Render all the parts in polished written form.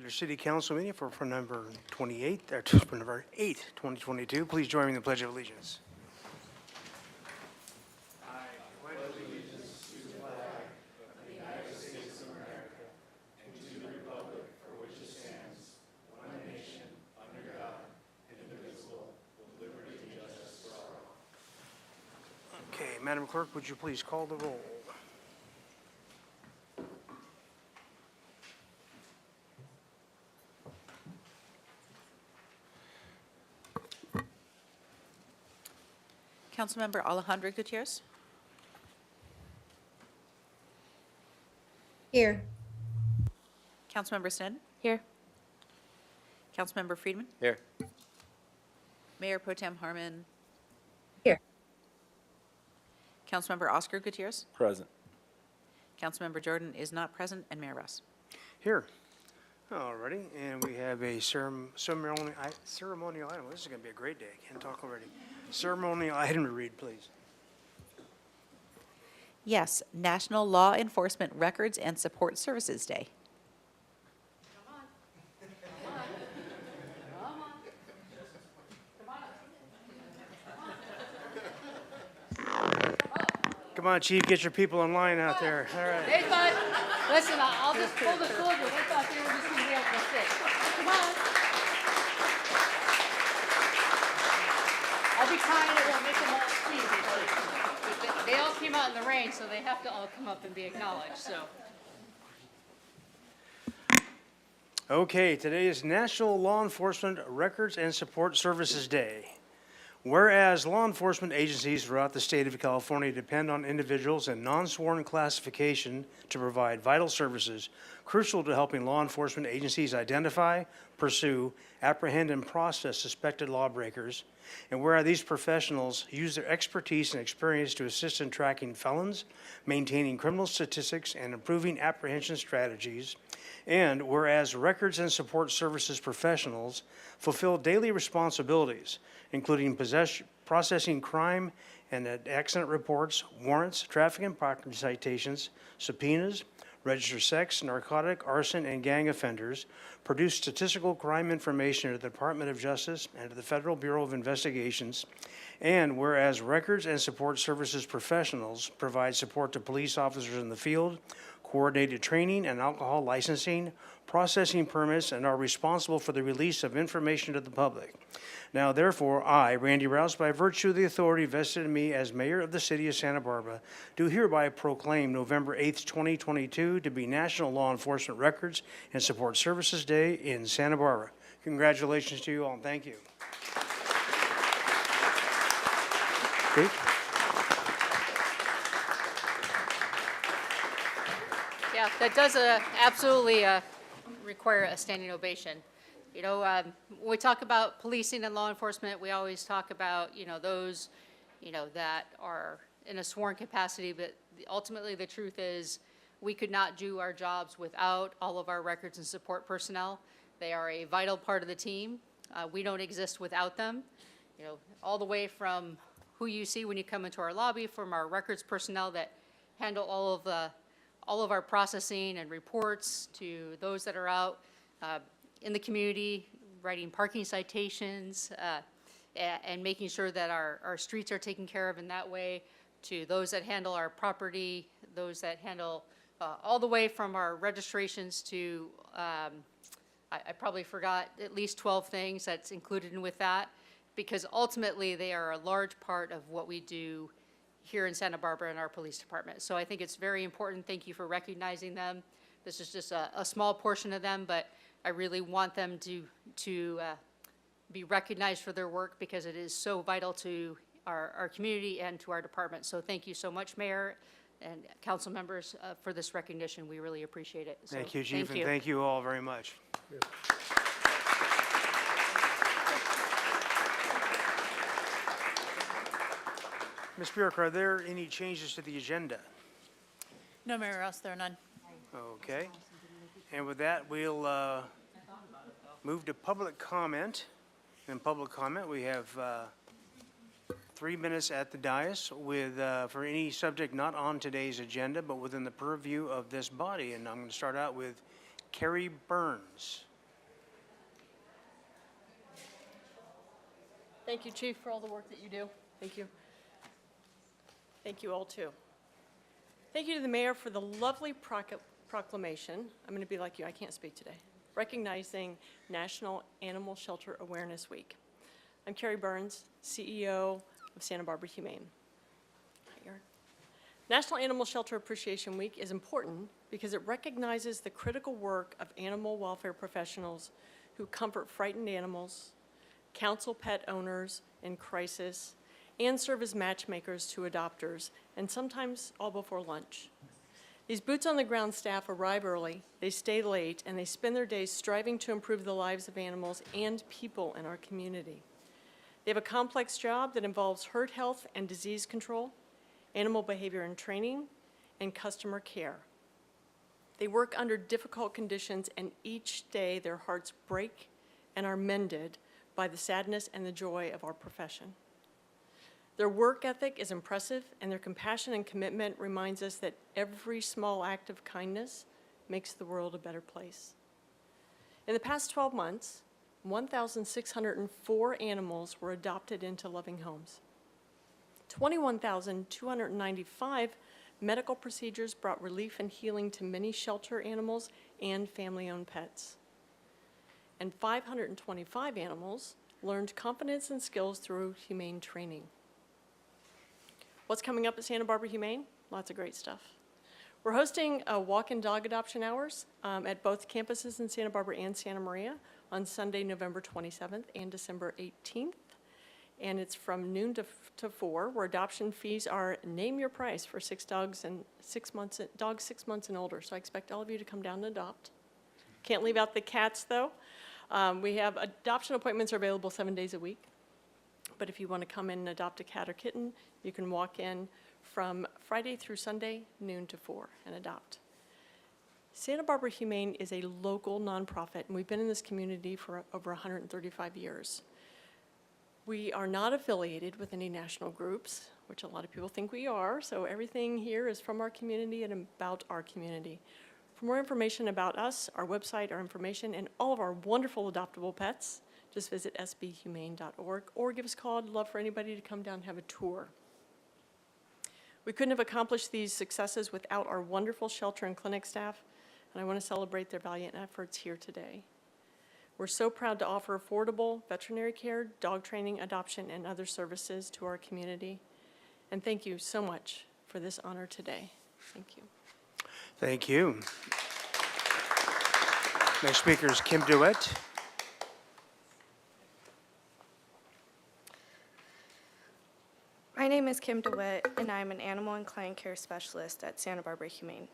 regular city council meeting for number 28, or for number 8, 2022. Please join me in the Pledge of Allegiance. Okay, Madam Clerk, would you please call the roll? Councilmember Alejandro Gutierrez. Here. Councilmember Sneddon. Here. Councilmember Friedman. Here. Mayor Pro Tem Harmon. Here. Councilmember Oscar Gutierrez. Present. Councilmember Jordan is not present, and Mayor Russ. Here. Alrighty, and we have a ceremonial item. This is going to be a great day. I can't talk already. Ceremonial item to read, please. Yes, National Law Enforcement Records and Support Services Day. Come on, Chief, get your people in line out there. All right. They thought, listen, I'll just pull the soldier. They thought they were just going to be able to sit. Come on. I'll be kind. It won't make them all scream. Because they all came out in the rain, so they have to all come up and be acknowledged. So. Okay, today is National Law Enforcement Records and Support Services Day. Whereas law enforcement agencies throughout the state of California depend on individuals in non-sworn classification to provide vital services crucial to helping law enforcement agencies identify, pursue, apprehend, and process suspected lawbreakers, and where these professionals use their expertise and experience to assist in tracking felons, maintaining criminal statistics, and improving apprehension strategies, and whereas records and support services professionals fulfill daily responsibilities, including processing crime and accident reports, warrants, traffic and property citations, subpoenas, register sex, narcotic, arson, and gang offenders, produce statistical crime information to the Department of Justice and to the Federal Bureau of Investigations, and whereas records and support services professionals provide support to police officers in the field, coordinated training and alcohol licensing, processing permits, and are responsible for the release of information to the public. Now, therefore, I, Randy Rouse, by virtue of the authority vested in me as mayor of the city of Santa Barbara, do hereby proclaim November 8th, 2022 to be National Law Enforcement Records and Support Services Day in Santa Barbara. Congratulations to you all, and thank you. Great. Yeah, that does absolutely require a standing ovation. You know, when we talk about policing and law enforcement, we always talk about, you know, those, you know, that are in a sworn capacity, but ultimately the truth is we could not do our jobs without all of our records and support personnel. They are a vital part of the team. We don't exist without them. You know, all the way from who you see when you come into our lobby, from our records personnel that handle all of our processing and reports, to those that are out in the community, writing parking citations, and making sure that our streets are taken care of in that way, to those that handle our property, those that handle all the way from our registrations to, I probably forgot at least 12 things that's included in with that, because ultimately they are a large part of what we do here in Santa Barbara in our police department. So I think it's very important. Thank you for recognizing them. This is just a small portion of them, but I really want them to be recognized for their work because it is so vital to our community and to our department. So thank you so much, Mayor and council members, for this recognition. We really appreciate it. So, Thank you, Chief, and thank you all very much. Ms. Bjork, are there any changes to the agenda? No, Mayor Russ, there are none. Okay. And with that, we'll move to public comment. In public comment, we have 3 minutes at the dais with for any subject not on today's agenda, but within the purview of this body. And I'm going to start out with Carrie Burns. Thank you, Chief, for all the work that you do. Thank you. Thank you all, too. Thank you to the mayor for the lovely proclamation. I'm going to be like you, I can't speak today. Recognizing National Animal Shelter Awareness Week. I'm Carrie Burns, CEO of Santa Barbara Humane. Hi, Erin. National Animal Shelter Appreciation Week is important because it recognizes the critical work of animal welfare professionals who comfort frightened animals, counsel pet owners in crisis, and serve as matchmakers to adopters, and sometimes all before lunch. These boots-on-the-ground staff arrive early, they stay late, and they spend their days striving to improve the lives of animals and people in our community. They have a complex job that involves herd health and disease control, animal behavior and training, and customer care. They work under difficult conditions, and each day their hearts break and are mended by the sadness and the joy of our profession. Their work ethic is impressive, and their compassion and commitment reminds us that every small act of kindness makes the world a better place. In the past 12 months, 1,604 animals were adopted into loving homes. 21,295 medical procedures brought relief and healing to many shelter animals and family-owned pets. And 525 animals learned confidence and skills through humane training. What's coming up at Santa Barbara Humane? Lots of great stuff. We're hosting a walk-in dog adoption hours at both campuses in Santa Barbara and Santa Maria on Sunday, November 27th and December 18th. And it's from noon to 4, where adoption fees are name your price for dogs 6 months and older. So I expect all of you to come down and adopt. Can't leave out the cats, though. We have adoption appointments are available 7 days a week. But if you want to come in and adopt a cat or kitten, you can walk in from Friday through Sunday, noon to 4, and adopt. Santa Barbara Humane is a local nonprofit, and we've been in this community for over 135 years. We are not affiliated with any national groups, which a lot of people think we are, so everything here is from our community and about our community. For more information about us, our website, our information, and all of our wonderful adoptable pets, just visit sbhumane.org or give us a call. I'd love for anybody to come down and have a tour. We couldn't have accomplished these successes without our wonderful shelter and clinic staff, and I want to celebrate their valiant efforts here today. We're so proud to offer affordable veterinary care, dog training, adoption, and other services to our community. And thank you so much for this honor today. Thank you. Thank you. Next speaker is Kim DeWitt. My name is Kim DeWitt, and I'm an animal and client care specialist at Santa Barbara Humane.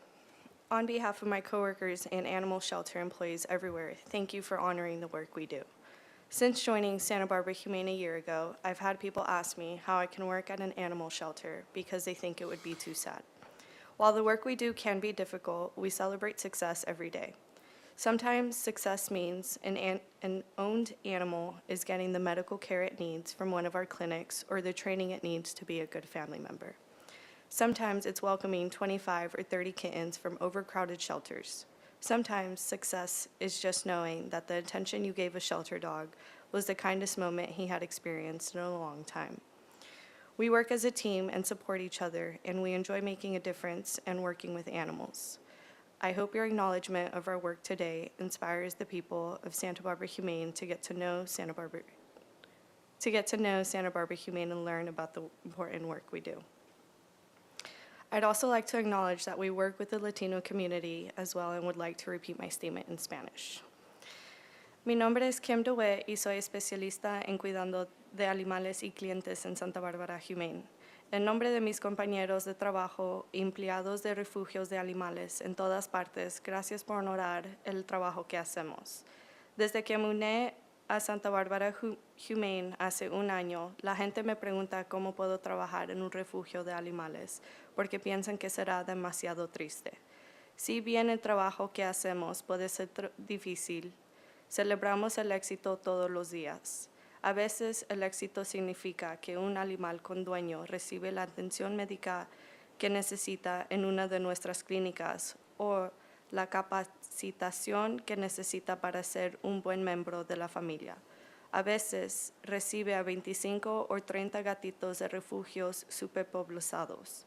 On behalf of my coworkers and animal shelter employees everywhere, thank you for honoring the work we do. Since joining Santa Barbara Humane a year ago, I've had people ask me how I can work at an animal shelter because they think it would be too sad. While the work we do can be difficult, we celebrate success every day. Sometimes success means an owned animal is getting the medical care it needs from one of our clinics or the training it needs to be a good family member. Sometimes it's welcoming 25 or 30 kittens from overcrowded shelters. Sometimes success is just knowing that the attention you gave a shelter dog was the kindest moment he had experienced in a long time. We work as a team and support each other, and we enjoy making a difference and working with animals. I hope your acknowledgement of our work today inspires the people of Santa Barbara Humane to get to know Santa Barbara Humane and learn about the important work we do. I'd also like to acknowledge that we work with the Latino community as well and would like to repeat my statement in Spanish. Mi nombre es Kim DeWitt y soy especialista en cuidando de animales y clientes en Santa Barbara Humane. En nombre de mis compañeros de trabajo y empleados de refugios de animales en todas partes, gracias por honorar el trabajo que hacemos. Desde que me uní a Santa Barbara Humane hace un año, la gente me pregunta cómo puedo trabajar en un refugio de animales, porque piensan que será demasiado triste. Si bien el trabajo que hacemos puede ser difícil, celebramos el éxito todos los días. A veces el éxito significa que un animal con dueño recibe la atención médica que necesita en una de nuestras clínicas o la capacitación que necesita para ser un buen miembro de la familia. A veces recibe a 25 o 30 gatitos de refugios superpoblados.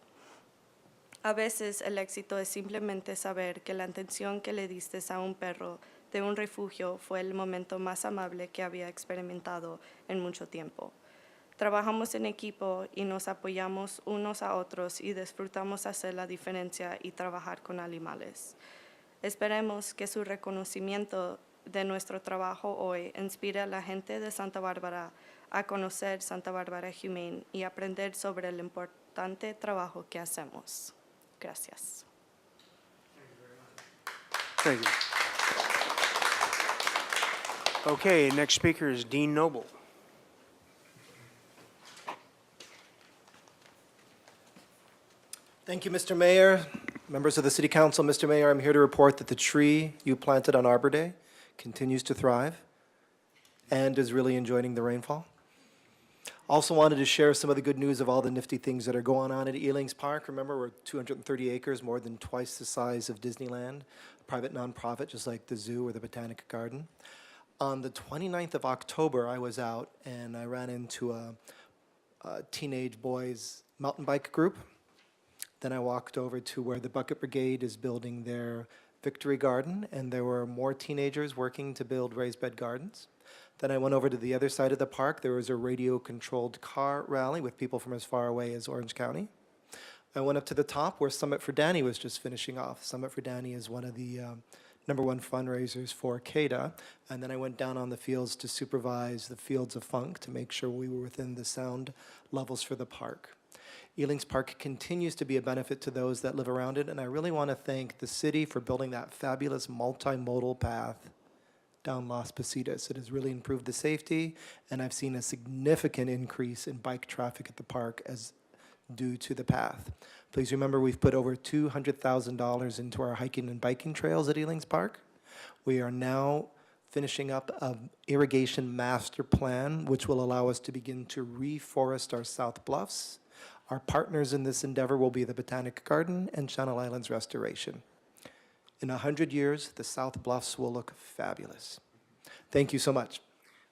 A veces el éxito es simplemente saber que la atención que le diste a un perro de un refugio fue el momento más amable que había experimentado en mucho tiempo. Trabajamos en equipo y nos apoyamos unos a otros y disfrutamos hacer la diferencia y trabajar con animales. Esperemos que su reconocimiento de nuestro trabajo hoy inspire a la gente de Santa Bárbara a conocer Santa Bárbara Humane y aprender sobre el importante trabajo que hacemos. Gracias. Thank you. Okay, next speaker is Dean Noble. Thank you, Mr. Mayor. Members of the City Council, Mr. Mayor, I'm here to report that the tree you planted on Arbor Day continues to thrive and is really enjoying the rainfall. Also wanted to share some of the good news of all the nifty things that are going on at Elings Park. Remember, we're 230 acres, more than twice the size of Disneyland, a private nonprofit, just like the zoo or the Botanic Garden. On the 29th of October, I was out and I ran into a teenage boys mountain bike group. Then I walked over to where the Bucket Brigade is building their Victory Garden, and there were more teenagers working to build raised bed gardens. Then I went over to the other side of the park. There was a radio-controlled car rally with people from as far away as Orange County. I went up to the top where Summit for Danny was just finishing off. Summit for Danny is one of the #1 fundraisers for CADA. And then I went down on the fields to supervise the Fields of Funk to make sure we were within the sound levels for the park. Elings Park continues to be a benefit to those that live around it, and I really want to thank the city for building that fabulous multimodal path down Las Positas. It has really improved the safety, and I've seen a significant increase in bike traffic at the park as due to the path. Please remember, we've put over $200,000 into our hiking and biking trails at Elings Park. We are now finishing up an irrigation master plan, which will allow us to begin to reforest our South Bluffs. Our partners in this endeavor will be the Botanic Garden and Channel Islands Restoration. In 100 years, the South Bluffs will look fabulous. Thank you so much.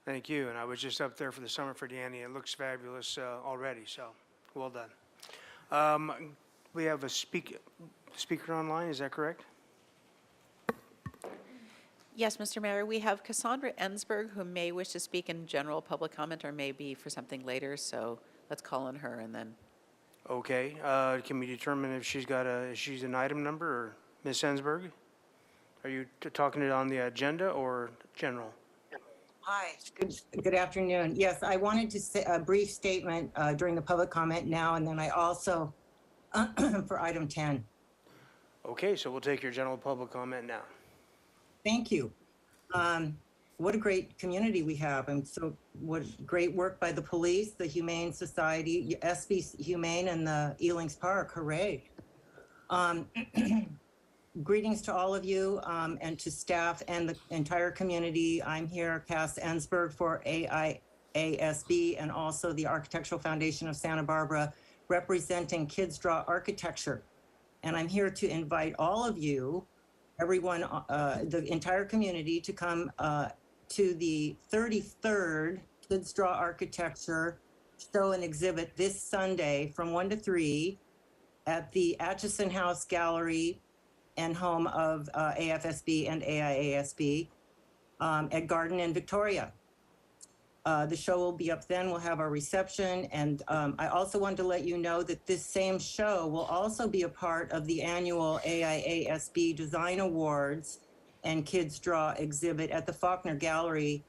Thank you, and I was just up there for the Summer for Danny. It looks fabulous already, so well done. We have a speaker online, is that correct? Yes, Mr. Mayor, we have Cassandra Ensberg, who may wish to speak in general public comment or maybe for something later, so let's call on her and then. Okay, can we determine if she's an item number, or Ms. Ensberg? Are you talking it on the agenda or general? Hi, good afternoon. Yes, I wanted to say a brief statement during the public comment now, and then I also, for item 10. Okay, so we'll take your general public comment now. Thank you. What a great community we have, and so what great work by the police, the Humane Society, SB Humane, and the Elings Park. Hooray. Greetings to all of you and to staff and the entire community. I'm here, Cass Ensberg, for AIASB and also the Architectural Foundation of Santa Barbara, representing Kids Draw Architecture. And I'm here to invite all of you, everyone, the entire community, to come to the 33rd Kids Draw Architecture Show and Exhibit this Sunday from 1 to 3 at the Atchison House Gallery and home of AFSB and AIASB at Garden in Victoria. The show will be up then. We'll have our reception. And I also wanted to let you know that this same show will also be a part of the annual AIASB Design Awards and Kids Draw exhibit at the Faulkner Gallery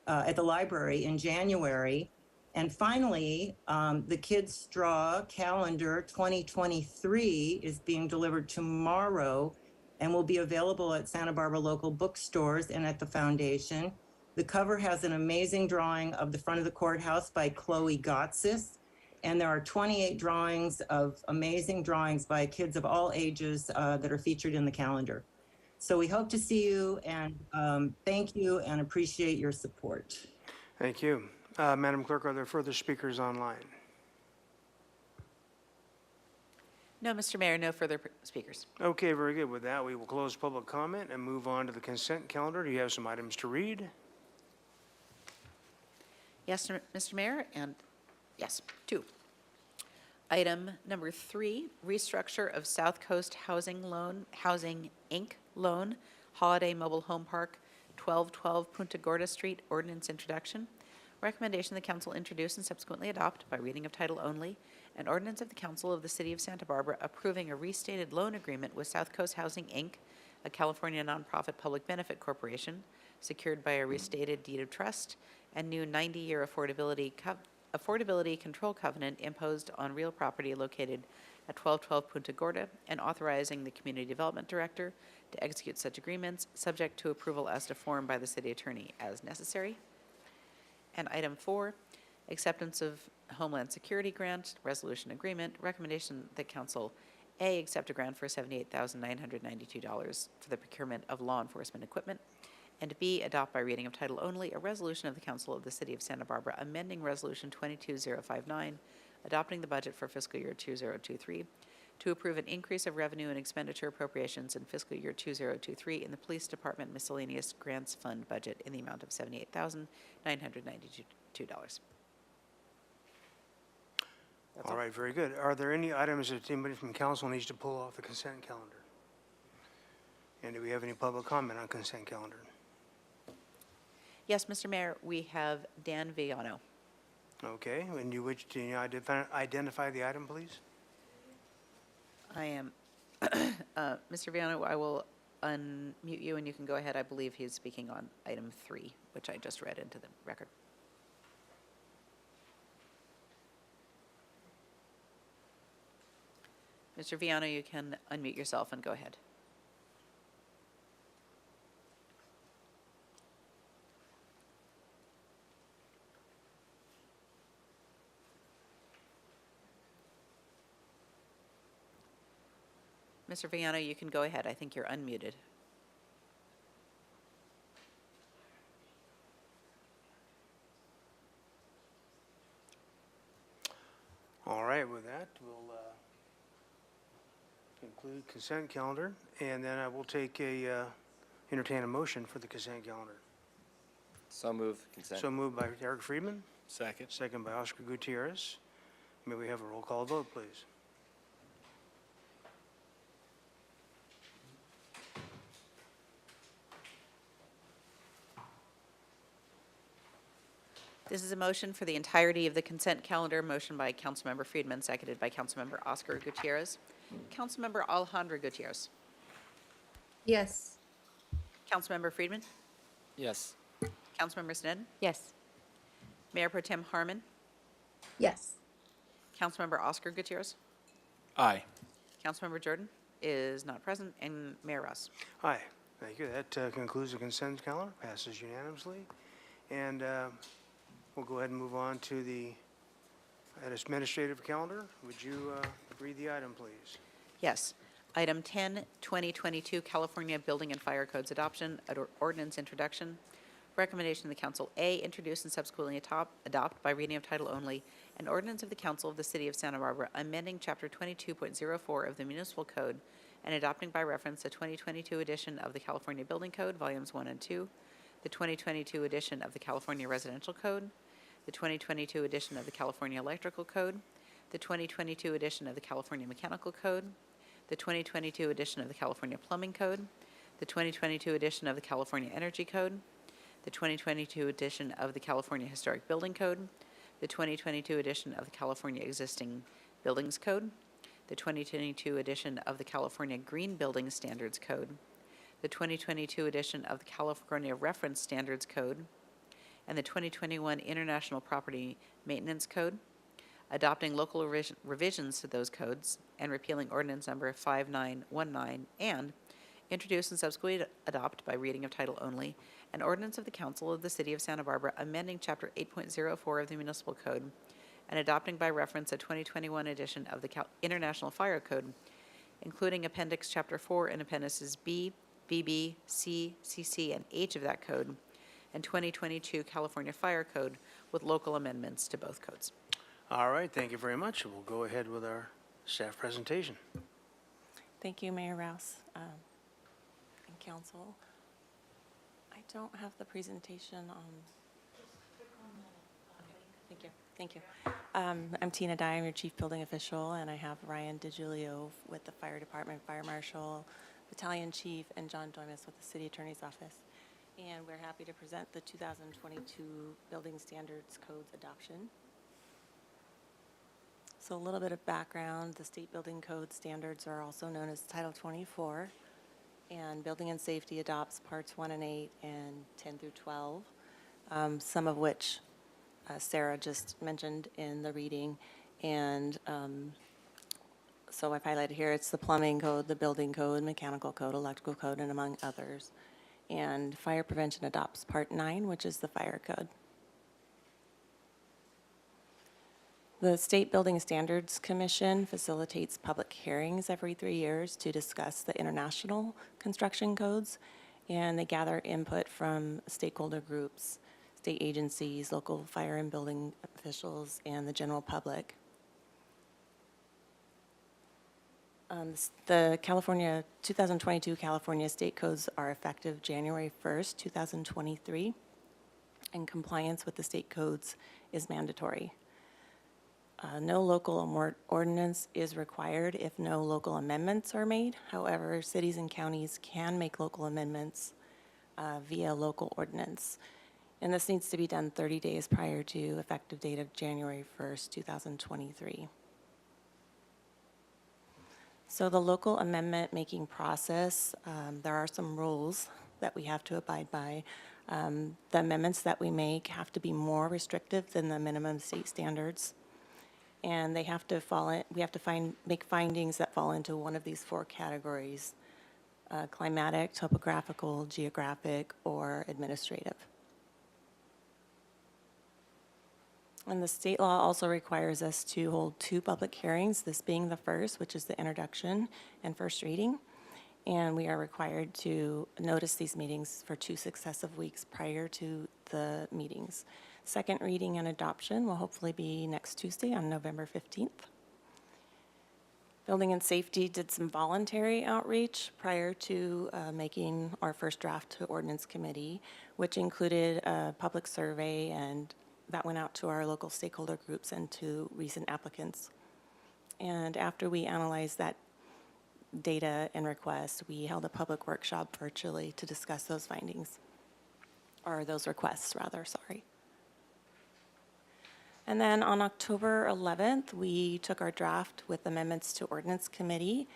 at the library in January. And finally, the Kids Draw calendar 2023 is being delivered tomorrow and will be available at Santa Barbara local bookstores and at the foundation. The cover has an amazing drawing of the front of the courthouse by Chloe Gotsis. And there are 28 drawings of amazing drawings by kids of all ages that are featured in the calendar. So we hope to see you, and thank you and appreciate your support. Thank you. Madam Clerk, are there further speakers online? No, Mr. Mayor, no further speakers. Okay, very good. With that, we will close public comment and move on to the consent calendar. Do you have some items to read? Yes, Mr. Mayor, and yes, 2. Item number 3, restructure of South Coast Housing Inc. loan, Holiday Mobile Home Park, 1212 Punta Gorda Street, ordinance introduction. Recommendation the council introduce and subsequently adopt by reading of title only, an ordinance of the council of the city of Santa Barbara approving a restated loan agreement with South Coast Housing Inc., a California nonprofit public benefit corporation, secured by a restated deed of trust and new 90-year affordability control covenant imposed on real property located at 1212 Punta Gorda, and authorizing the community development director to execute such agreements, subject to approval as to form by the city attorney as necessary. And item 4, acceptance of Homeland Security grant, resolution agreement, recommendation that council A, accept a grant for $78,992 for the procurement of law enforcement equipment, and B, adopt by reading of title only a resolution of the council of the city of Santa Barbara amending resolution 22059, adopting the budget for fiscal year 2023, to approve an increase of revenue and expenditure appropriations in fiscal year 2023 in the Police Department miscellaneous grants fund budget in the amount of $78,992. All right, very good. Are there any items that anybody from council needs to pull off the consent calendar? And do we have any public comment on consent calendar? Yes, Mr. Mayor, we have Dan Viano. Okay, and you which, can you identify the item, please? I am, Mr. Viano, I will unmute you and you can go ahead. I believe he's speaking on item 3, which I just read into the record. Mr. Viano, you can unmute yourself and go ahead. Mr. Viano, you can go ahead. I think you're unmuted. All right, with that, we'll conclude consent calendar, and then I will entertain a motion for the consent calendar. So move consent. So moved by Eric Friedman, Second. second by Oscar Gutierrez. May we have a roll call vote, please? This is a motion for the entirety of the consent calendar, motion by Councilmember Friedman, seconded by Councilmember Oscar Gutierrez. Councilmember Alejandro Gutierrez. Yes. Councilmember Friedman. Yes. Councilmember Sneddon. Yes. Mayor Pro Tem Harmon. Yes. Councilmember Oscar Gutierrez. Aye. Councilmember Jordan is not present, and Mayor Ross. Aye, thank you. That concludes the consent calendar, passes unanimously. And we'll go ahead and move on to the administrative calendar. Would you read the item, please? Yes. Item 10, 2022 California Building and Fire Codes Adoption, Ordinance Introduction. Recommendation of the council, A, introduce and subsequently adopt by reading of title only, an ordinance of the council of the city of Santa Barbara amending chapter 22.04 of the municipal code and adopting by reference the 2022 edition of the California Building Code, volumes 1 and 2, the 2022 edition of the California Residential Code, the 2022 edition of the California Electrical Code, the 2022 edition of the California Mechanical Code, the 2022 edition of the California Plumbing Code, the 2022 edition of the California Energy Code, the 2022 edition of the California Historic Building Code, the 2022 edition of the California Existing Buildings Code, the 2022 edition of the California Green Building Standards Code, the 2022 edition of the California Reference Standards Code, and the 2021 International Property Maintenance Code, adopting local revisions to those codes and repealing ordinance number 5919, and introduce and subsequently adopt by reading of title only an ordinance of the council of the city of Santa Barbara amending chapter 8.04 of the municipal code and adopting by reference a 2021 edition of the International Fire Code, including appendix chapter 4 and appendices B, BB, C, CC, and H of that code, and 2022 California Fire Code with local amendments to both codes. All right, thank you very much. We'll go ahead with our staff presentation. Thank you, Mayor Rouse and council. I don't have the presentation on. Thank you. Thank you. I'm Tina Dye, I'm your Chief Building Official, and I have Ryan DiGiulio with the Fire Department, Fire Marshal, Battalion Chief, and John Doimus with the City Attorney's Office. And we're happy to present the 2022 Building Standards Codes adoption. So a little bit of background, the State Building Code standards are also known as Title 24, and Building and Safety adopts Parts 1 and 8 and 10 through 12, some of which Sarah just mentioned in the reading. And so I've highlighted here, it's the plumbing code, the building code, mechanical code, electrical code, and among others. And fire prevention adopts Part 9, which is the fire code. The State Building Standards Commission facilitates public hearings every 3 years to discuss the international construction codes, and they gather input from stakeholder groups, state agencies, local fire and building officials, and the general public. The 2022 California state codes are effective January 1st, 2023, and compliance with the state codes is mandatory. No local ordinance is required if no local amendments are made. However, cities and counties can make local amendments via local ordinance. And this needs to be done 30 days prior to effective date of January 1st, 2023. So the local amendment making process, there are some rules that we have to abide by. The amendments that we make have to be more restrictive than the minimum state standards. And they have to we have to make findings that fall into one of these 4 categories: climatic, topographical, geographic, or administrative. And the state law also requires us to hold 2 public hearings, this being the first, which is the introduction and first reading. And we are required to notice these meetings for 2 successive weeks prior to the meetings. Second reading and adoption will hopefully be next Tuesday on November 15th. Building and Safety did some voluntary outreach prior to making our first draft to Ordinance Committee, which included a public survey, and that went out to our local stakeholder groups and to recent applicants. And after we analyzed that data and requests, we held a public workshop virtually to discuss those findings, or those requests rather, sorry. And then on October 11th, we took our draft with amendments to Ordinance Committee,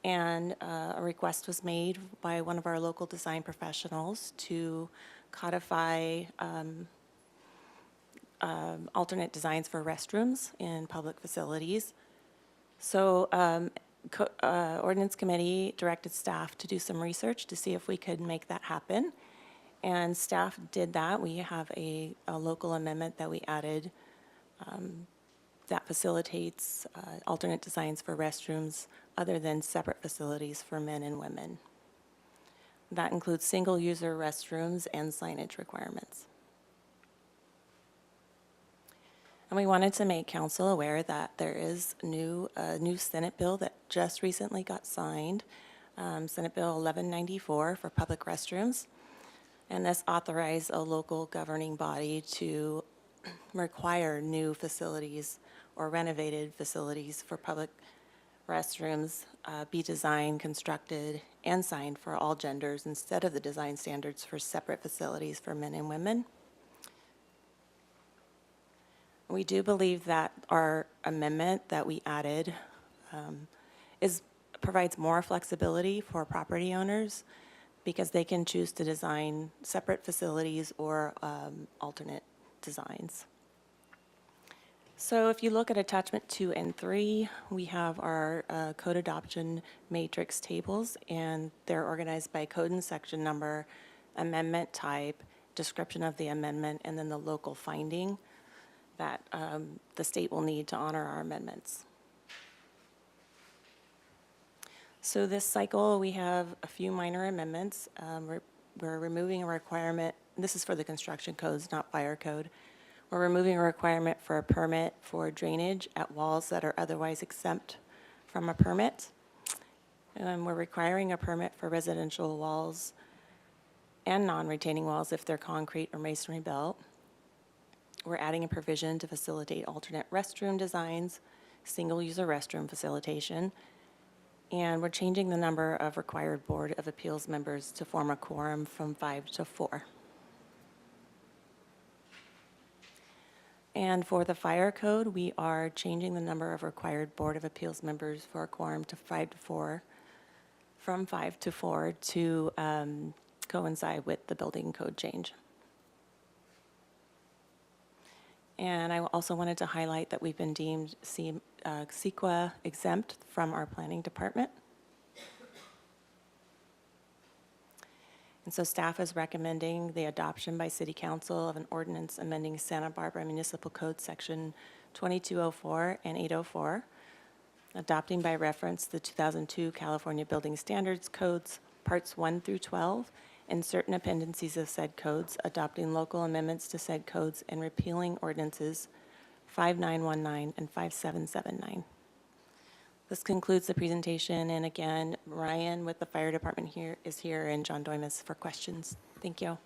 and a request was made by one of our local design professionals to codify alternate designs for restrooms in public facilities. So Ordinance Committee directed staff to do some research to see if we could make that happen. And staff did that. We have a local amendment that we added that facilitates alternate designs for restrooms other than separate facilities for men and women. That includes single-user restrooms and signage requirements. And we wanted to make council aware that there is a new Senate bill that just recently got signed, Senate Bill 1194 for public restrooms. And this authorized a local governing body to require new facilities or renovated facilities for public restrooms be designed, constructed, and signed for all genders instead of the design standards for separate facilities for men and women. We do believe that our amendment that we added provides more flexibility for property owners because they can choose to design separate facilities or alternate designs. So if you look at attachment 2 and 3, we have our code adoption matrix tables, and they're organized by code and section number, amendment type, description of the amendment, and then the local finding that the state will need to honor our amendments. So this cycle, we have a few minor amendments. We're removing a requirement. This is for the construction codes, not fire code. We're removing a requirement for a permit for drainage at walls that are otherwise exempt from a permit. We're requiring a permit for residential walls and non-retaining walls if they're concrete or masonry built. We're adding a provision to facilitate alternate restroom designs, single-user restroom facilitation, and we're changing the number of required Board of Appeals members to form a quorum from 5 to 4. And for the fire code, we are changing the number of required Board of Appeals members for a quorum to 5 to 4, from 5 to 4 to coincide with the building code change. And I also wanted to highlight that we've been deemed CEQA exempt from our planning department. And so staff is recommending the adoption by City Council of an ordinance amending Santa Barbara Municipal Code Section 2204 and 804, adopting by reference the 2002 California Building Standards Codes, Parts 1 through 12, and certain appendices of said codes, adopting local amendments to said codes, and repealing ordinances 5919 and 5779. This concludes the presentation, and again, Ryan with the fire department is here, and John Doimus for questions. Thank you.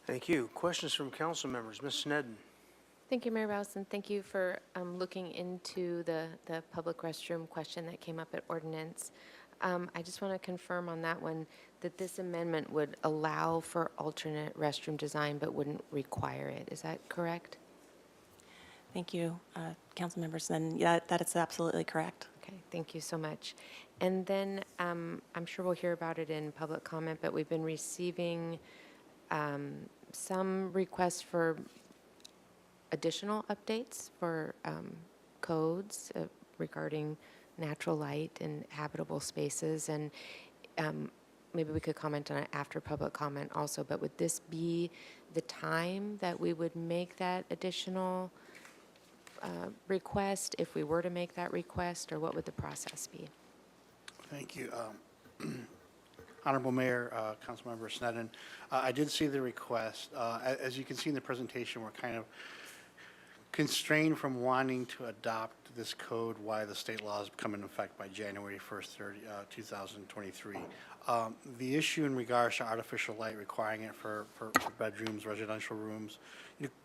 Thank you. Questions from council members? Ms. Sneddon? Thank you, Mayor Rouse, and thank you for looking into the public restroom question that came up at ordinance. I just want to confirm on that one that this amendment would allow for alternate restroom design but wouldn't require it. Is that correct? Thank you, Councilmember Sneddon. Yeah, that is absolutely correct. Okay, thank you so much. And then I'm sure we'll hear about it in public comment, but we've been receiving some requests for additional updates for codes regarding natural light and habitable spaces. And maybe we could comment on it after public comment also, but would this be the time that we would make that additional request if we were to make that request, or what would the process be? Thank you. Honorable Mayor, Councilmember Sneddon, I did see the request. As you can see in the presentation, we're kind of constrained from wanting to adopt this code while the state laws come into effect by January 1st, 2023. The issue in regards to artificial light, requiring it for bedrooms, residential rooms,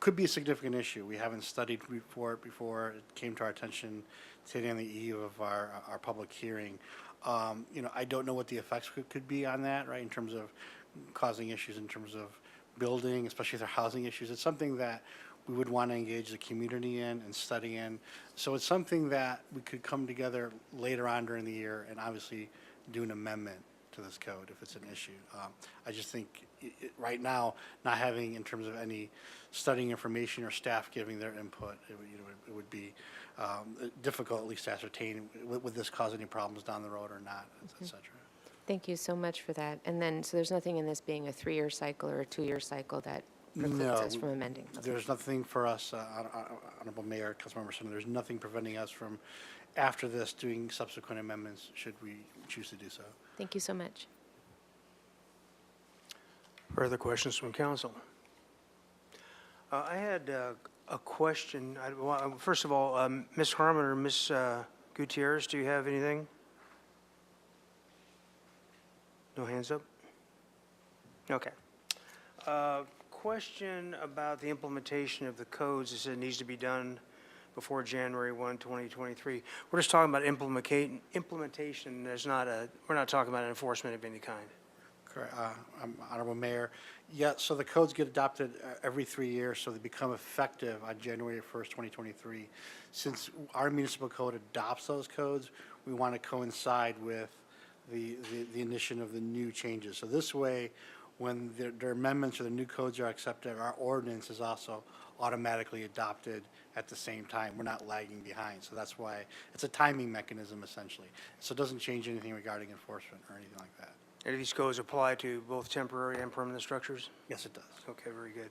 could be a significant issue. We haven't studied before it came to our attention today on the eve of our public hearing. I don't know what the effects could be on that, right, in terms of causing issues in terms of building, especially if they're housing issues. It's something that we would want to engage the community in and study in. So it's something that we could come together later on during the year and obviously do an amendment to this code if it's an issue. I just think right now, not having in terms of any studying information or staff giving their input, it would be difficult at least to ascertain would this cause any problems down the road or not, et cetera. Thank you so much for that. And then, so there's nothing in this being a 3-year cycle or a 2-year cycle that precludes us from amending? Okay. There's nothing for us, Honorable Mayor, Councilmember Sneddon, there's nothing preventing us from, after this, doing subsequent amendments should we choose to do so. Thank you so much. Further questions from council? I had a question. First of all, Ms. Harmon or Ms. Gutierrez, do you have anything? No hands up? Okay. Question about the implementation of the codes. It said it needs to be done before January 1, 2023. We're just talking about implementation. We're not talking about enforcement of any kind. Correct. Honorable Mayor, yeah, so the codes get adopted every 3 years, so they become effective on January 1st, 2023. Since our municipal code adopts those codes, we want to coincide with the initiation of the new changes. So this way, when their amendments or the new codes are accepted, our ordinance is also automatically adopted at the same time. We're not lagging behind. So that's why it's a timing mechanism, essentially. So it doesn't change anything regarding enforcement or anything like that. And do these codes apply to both temporary and permanent structures? Yes, it does. Okay, very good.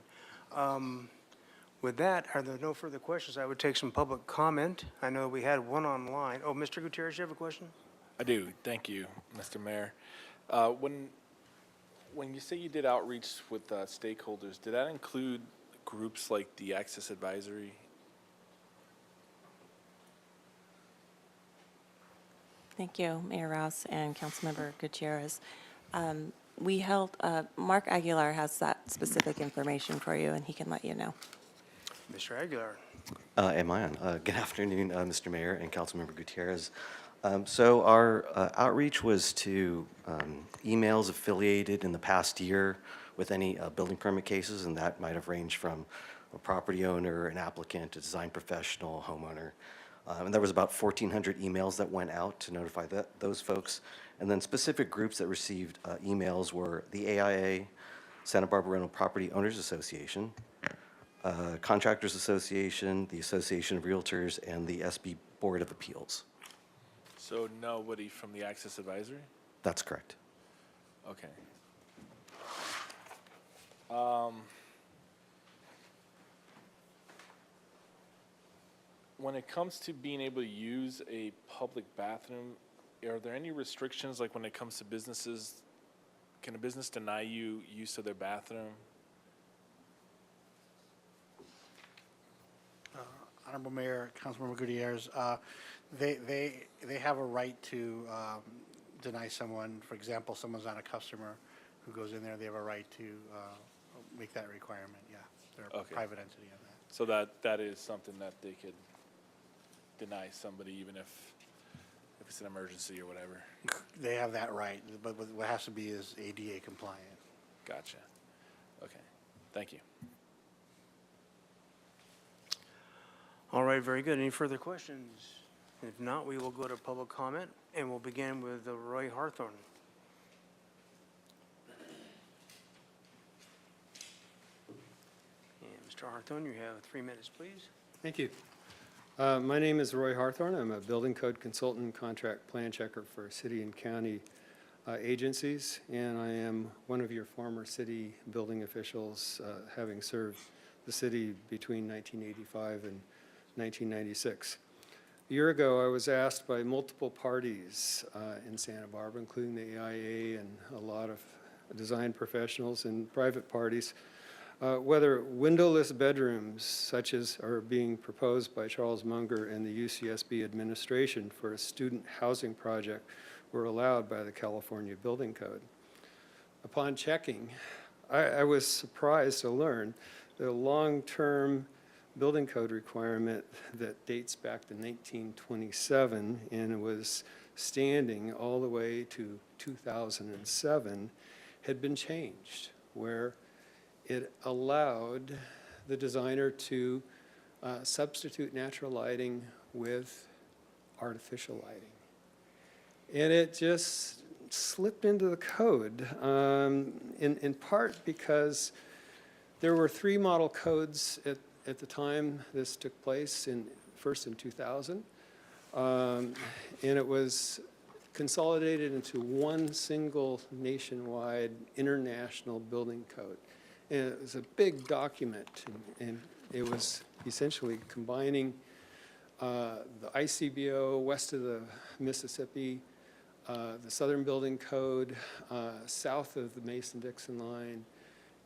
With that, are there no further questions? I would take some public comment. I know we had one online. Oh, Mr. Gutierrez, you have a question? I do. Thank you, Mr. Mayor. When you say you did outreach with stakeholders, did that include groups like the Access Advisory? Thank you, Mayor Rouse and Councilmember Gutierrez. We held, Mark Aguilar has that specific information for you, and he can let you know. Mr. Aguilar. Am I on? Good afternoon, Mr. Mayor and Councilmember Gutierrez. So our outreach was to emails affiliated in the past year with any building permit cases, and that might have ranged from a property owner, an applicant, a design professional, homeowner. And there was about 1,400 emails that went out to notify those folks. And then specific groups that received emails were the AIA, Santa Barbara Rental Property Owners Association, Contractors Association, the Association of Realtors, and the SB Board of Appeals. So nobody from the Access Advisory? That's correct. Okay. When it comes to being able to use a public bathroom, are there any restrictions, like when it comes to businesses? Can a business deny you use of their bathroom? Honorable Mayor, Councilmember Gutierrez, they have a right to deny someone, for example, someone's not a customer who goes in there, they have a right to make that requirement, yeah. They're a Okay. private entity on that. So that is something that they could deny somebody even if it's an emergency or whatever. They have that right, but what has to be is ADA compliant. Gotcha. Okay. Thank you. All right, very good. Any further questions? If not, we will go to public comment, and we'll begin with Roy Harthorn. And Mr. Harthorn, you have 3 minutes, please. Thank you. My name is Roy Harthorn. I'm a building code consultant, contract plan checker for city and county agencies, and I am one of your former city building officials, having served the city between 1985 and 1996. A year ago, I was asked by multiple parties in Santa Barbara, including the AIA and a lot of design professionals and private parties, whether windowless bedrooms, such as are being proposed by Charles Munger and the UCSB administration for a student housing project, were allowed by the California Building Code. Upon checking, I was surprised to learn that a long-term building code requirement that dates back to 1927 and was standing all the way to 2007 had been changed, where it allowed the designer to substitute natural lighting with artificial lighting. And it just slipped into the code, in part because there were 3 model codes at the time this took place, first in 2000, and it was consolidated into one single nationwide international building code. And it was a big document, and it was essentially combining the ICBO west of the Mississippi, the Southern Building Code, south of the Mason-Dixon line,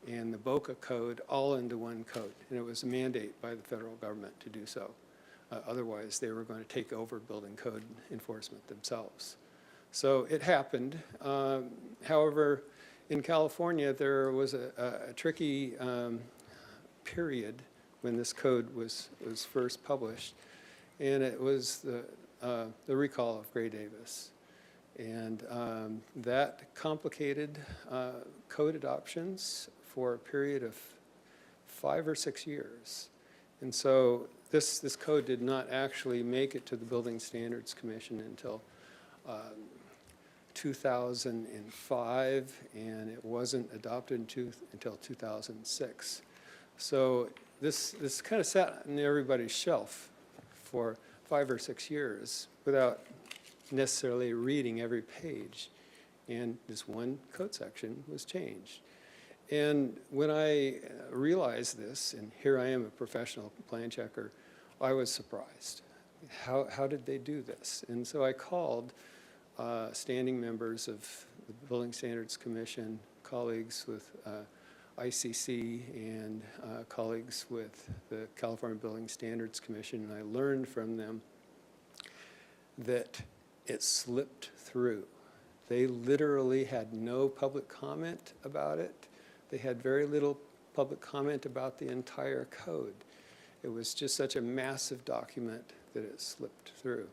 and the BOCA code all into one code. And it was a mandate by the federal government to do so. Otherwise, they were going to take over building code enforcement themselves. So it happened. However, in California, there was a tricky period when this code was first published, and it was the recall of Gray Davis. And that complicated code adoptions for a period of 5 or 6 years. And so this code did not actually make it to the Building Standards Commission until 2005, and it wasn't adopted until 2006. So this kind of sat on everybody's shelf for 5 or 6 years without necessarily reading every page. And this one code section was changed. And when I realized this, and here I am a professional plan checker, I was surprised. How did they do this? And so I called standing members of the Building Standards Commission, colleagues with ICC, and colleagues with the California Building Standards Commission, and I learned from them that it slipped through. They literally had no public comment about it. They had very little public comment about the entire code. It was just such a massive document that it slipped through.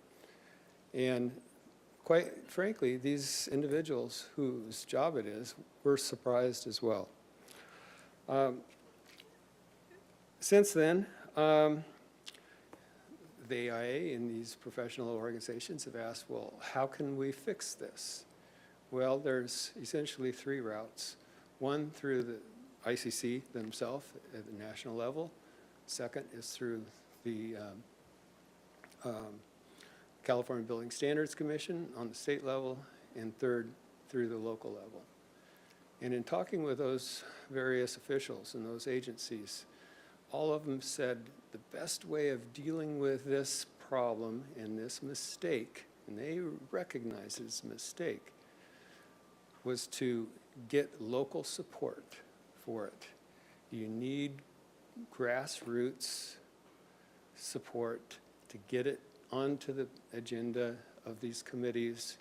And quite frankly, these individuals whose job it is were surprised as well. Since then, the AIA and these professional organizations have asked, well, how can we fix this? Well, there's essentially three routes. One, through the ICC themselves at the national level. Second is through the California Building Standards Commission on the state level. And third, through the local level. And in talking with those various officials and those agencies, all of them said the best way of dealing with this problem and this mistake, and they recognize this mistake, was to get local support for it. You need grassroots support to get it onto the agenda of these committees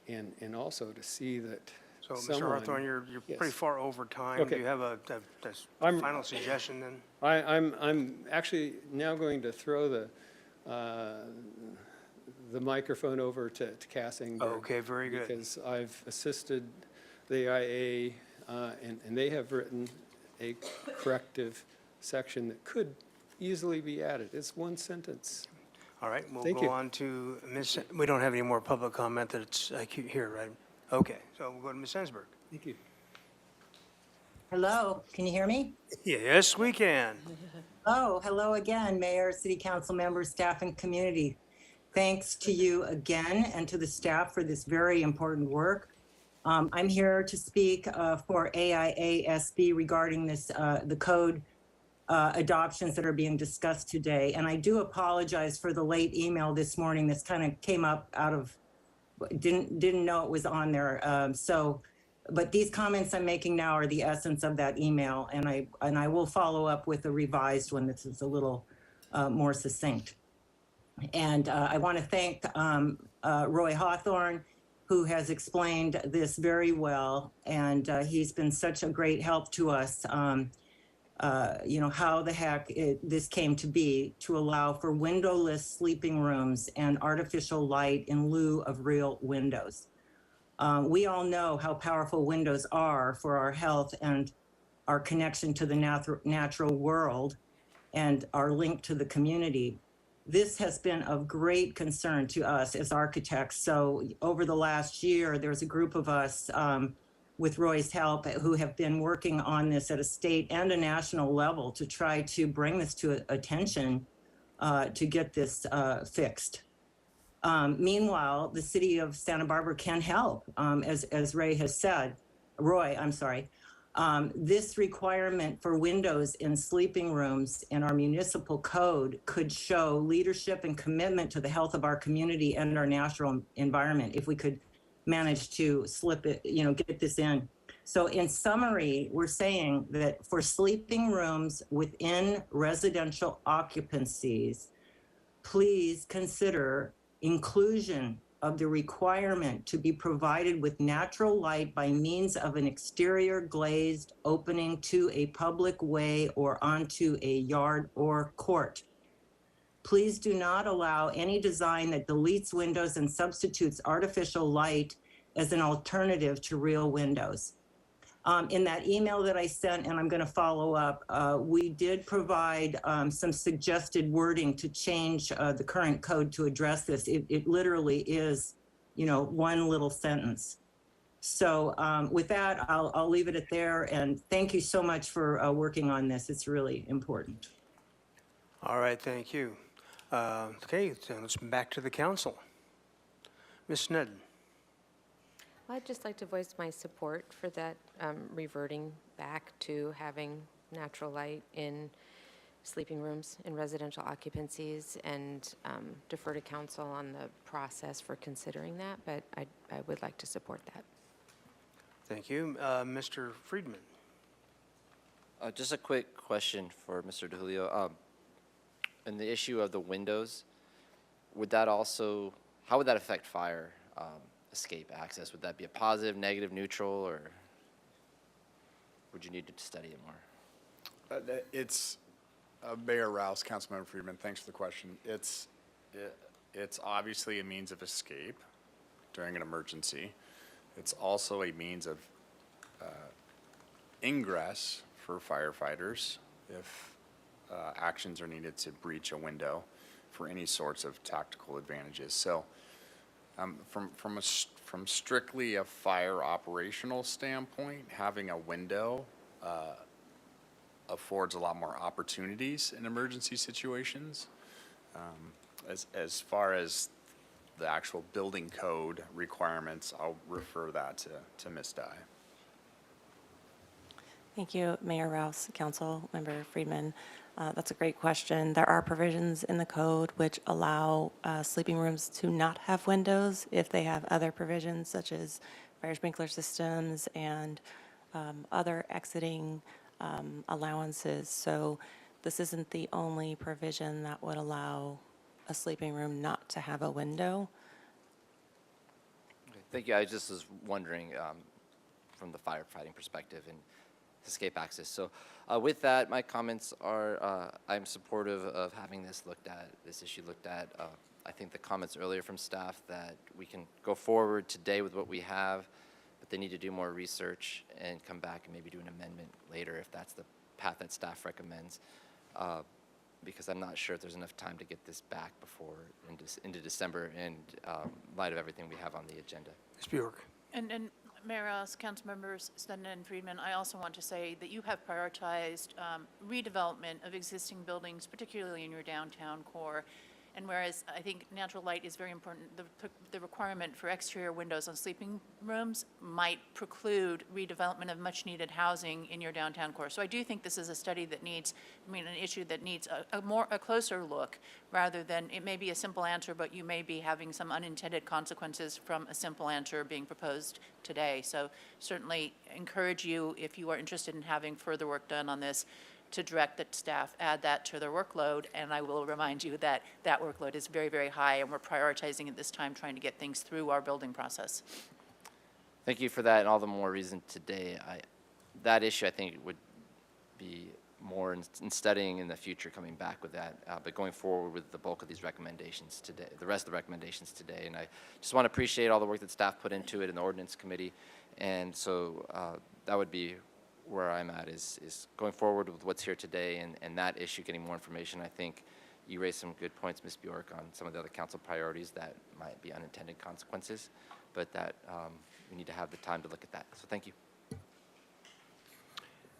and also to see that So, Mr. someone. Hawthorne, you're Yes. pretty far over time. Okay. Do you have a I'm- final suggestion then? I'm actually now going to throw the microphone over to Cass Engberg. Okay, very good. Because I've assisted the IA, and they have written a corrective section that could easily be added. It's one sentence. All right, we'll Thank go you. on to Ms., we don't have any more public comment that's here, right? Okay, so we'll go to Ms. Ensberg. Thank you. Hello, can you hear me? Yes, we can. Oh, hello again, Mayor, City Council members, staff, and community. Thanks to you again and to the staff for this very important work. I'm here to speak for AIASB regarding this, the code adoptions that are being discussed today. And I do apologize for the late email this morning. This kind of came up out of, didn't know it was on there. But these comments I'm making now are the essence of that email, and I will follow up with a revised one that's a little more succinct. And I want to thank Roy Hawthorne, who has explained this very well, and he's been such a great help to us. You know, how the heck this came to be, to allow for windowless sleeping rooms and artificial light in lieu of real windows. We all know how powerful windows are for our health and our connection to the natural world and our link to the community. This has been of great concern to us as architects. So over the last year, there's a group of us with Roy's help who have been working on this at a state and a national level to try to bring this to attention to get this fixed. Meanwhile, the city of Santa Barbara can help, as Roy has said. This requirement for windows in sleeping rooms in our municipal code could show leadership and commitment to the health of our community and our natural environment if we could manage to slip it, you know, get this in. So in summary, we're saying that for sleeping rooms within residential occupancies, please consider inclusion of the requirement to be provided with natural light by means of an exterior glazed opening to a public way or onto a yard or court. Please do not allow any design that deletes windows and substitutes artificial light as an alternative to real windows. In that email that I sent, and I'm going to follow up, we did provide some suggested wording to change the current code to address this. It literally is, you know, one little sentence. So with that, I'll leave it at there. And thank you so much for working on this. It's really important. All right, thank you. Okay, so let's back to the council. Ms. Sneddon. I'd just like to voice my support for that, reverting back to having natural light in sleeping rooms in residential occupancies, and defer to council on the process for considering that, but I would like to support that. Thank you. Mr. Friedman. Just a quick question for Mr. DeJulio. And the issue of the windows, would that also, how would that affect fire escape access? Would that be a positive, negative, neutral, or would you need to study it more? Mayor Rouse, Councilmember Friedman, thanks for the question. It's obviously a means of escape during an emergency. It's also a means of ingress for firefighters if actions are needed to breach a window for any sorts of tactical advantages. So from strictly a fire operational standpoint, having a window affords a lot more opportunities in emergency situations. As far as the actual building code requirements, I'll refer that to Ms. Dye. Thank you, Mayor Rouse, Councilmember Friedman. That's a great question. There are provisions in the code which allow sleeping rooms to not have windows if they have other provisions such as fire sprinkler systems and other exiting allowances. So this isn't the only provision that would allow a sleeping room not to have a window. Okay, thank you. I just was wondering from the firefighting perspective and escape access. So with that, my comments are I'm supportive of having this issue looked at. I think the comments earlier from staff that we can go forward today with what we have, but they need to do more research and come back and maybe do an amendment later if that's the path that staff recommends. Because I'm not sure if there's enough time to get this back before into December in light of everything we have on the agenda. Ms. Bjork. And Mayor Rouse, council members Sneddon and Friedman, I also want to say that you have prioritized redevelopment of existing buildings, particularly in your downtown core. And whereas I think natural light is very important, the requirement for exterior windows on sleeping rooms might preclude redevelopment of much-needed housing in your downtown core. So I do think this is a study that needs, an issue that needs a closer look, rather than, it may be a simple answer, but you may be having some unintended consequences from a simple answer being proposed today. So certainly encourage you, if you are interested in having further work done on this, to direct that staff add that to their workload, and I will remind you that that workload is very, very high, and we're prioritizing at this time trying to get things through our building process. Thank you for that, and all the more reason today. That issue, I think, would be more in studying in the future, coming back with that, but going forward with the bulk of these recommendations today, the rest of the recommendations today. And I just want to appreciate all the work that staff put into it in the ordinance committee, and so that would be where I'm at is going forward with what's here today and that issue, getting more information. I think you raised some good points, Ms. Bjork, on some of the other council priorities that might be unintended consequences, but that we need to have the time to look at that. So thank you.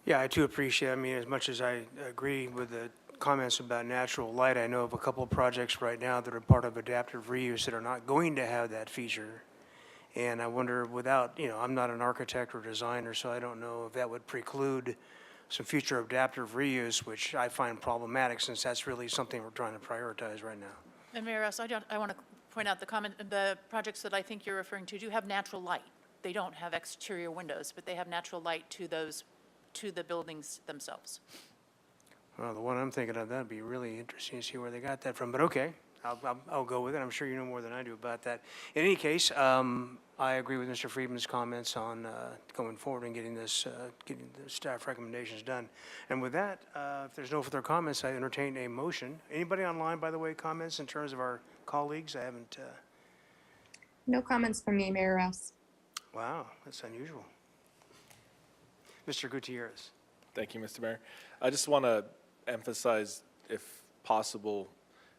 Yeah, I too appreciate, as much as I agree with the comments about natural light, I know of a couple of projects right now that are part of adaptive reuse that are not going to have that feature. And I wonder, without, I'm not an architect or designer, so I don't know if that would preclude some future adaptive reuse, which I find problematic since that's really something we're trying to prioritize right now. And Mayor Rouse, I want to point out the projects that I think you're referring to do have natural light. They don't have exterior windows, but they have natural light to the buildings themselves. Well, the one I'm thinking of, that'd be really interesting to see where they got that from, but okay. I'll go with it. I'm sure you know more than I do about that. In any case, I agree with Mr. Friedman's comments on going forward and getting getting the staff recommendations done. And with that, if there's no further comments, I entertain a motion. Anybody online, by the way, comments in terms of our colleagues? I haven't. No comments from me, Mayor Rouse. Wow, that's unusual. Mr. Gutierrez. Thank you, Mr. Mayor. I just want to emphasize, if possible,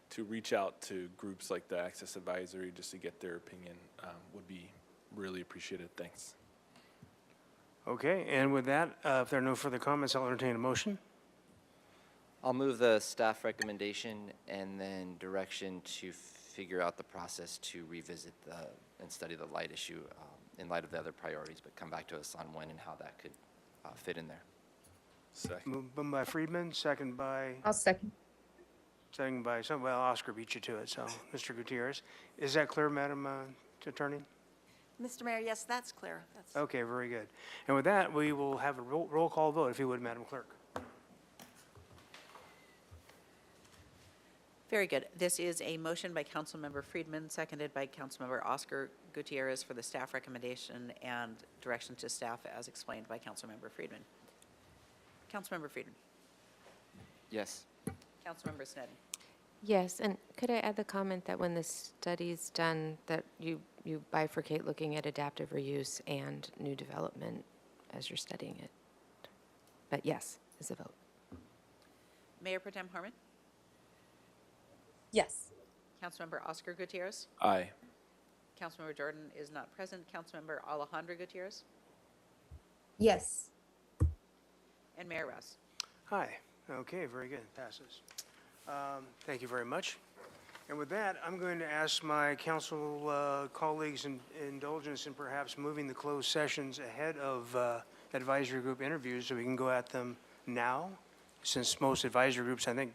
to reach out to groups like the Access Advisory just to get their opinion would be really appreciated. Thanks. Okay, and with that, if there are no further comments, I'll entertain a motion. I'll move the staff recommendation and then direction to figure out the process to revisit and study the light issue in light of the other priorities, but come back to us on when and how that could fit in there. Second. Moved by Friedman, second by. I'll second. Second by Oscar beat you to it, so Mr. Gutierrez. Is that clear, Madam Attorney? Mr. Mayor, yes, that's clear. That's Okay, very good. And with that, we will have a roll call vote, if you would, Madam Clerk. Very good. This is a motion by Councilmember Friedman, seconded by Councilmember Oscar Gutierrez for the staff recommendation and direction to staff as explained by Councilmember Friedman. Councilmember Friedman. Yes. Councilmember Sneddon. Yes, and could I add the comment that when the study's done, that you bifurcate looking at adaptive reuse and new development as you're studying it? But yes, is a vote. Mayor Pro Tem Harmon. Yes. Councilmember Oscar Gutierrez. Aye. Councilmember Jordan is not present. Councilmember Alejandro Gutierrez. Yes. And Mayor Rouse. Hi. Okay, very good. Passes. Thank you very much. And with that, I'm going to ask my council colleagues' indulgence in perhaps moving the closed sessions ahead of advisory group interviews so we can go at them now, since most advisory groups, I think,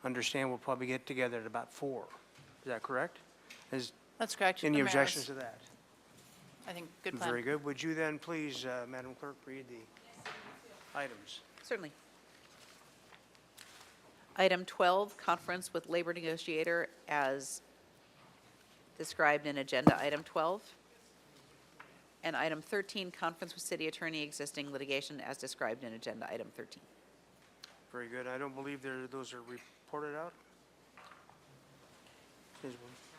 understand we'll probably get together at about 4. Is that correct? Is That's correct. any Mayor objections Rouse. to that? I think good plan. Very good. Would you then please, Madam Clerk, read the items? Certainly. Item 12, conference with labor negotiator as described in agenda item 12. And item 13, conference with city attorney existing litigation as described in agenda item 13. Very good. I don't believe those are reported out.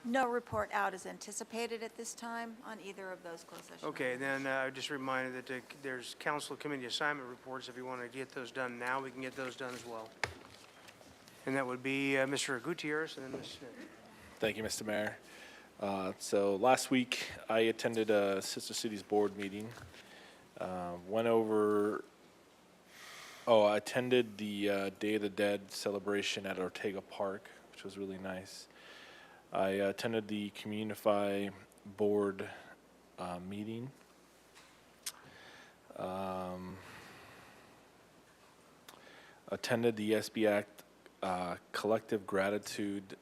No report out is anticipated at this time on either of those closed sessions. Okay, then I just reminded that there's council committee assignment reports. If you want to get those done now, we can get those done as well. And that would be Mr. Gutierrez and then Ms. Smith. Thank you, Mr. Mayor. So last week, I attended a Sister Cities board meeting. I attended the Day of the Dead celebration at Ortega Park, which was really nice. I attended the Communify board meeting. Attended the SB Act collective gratitude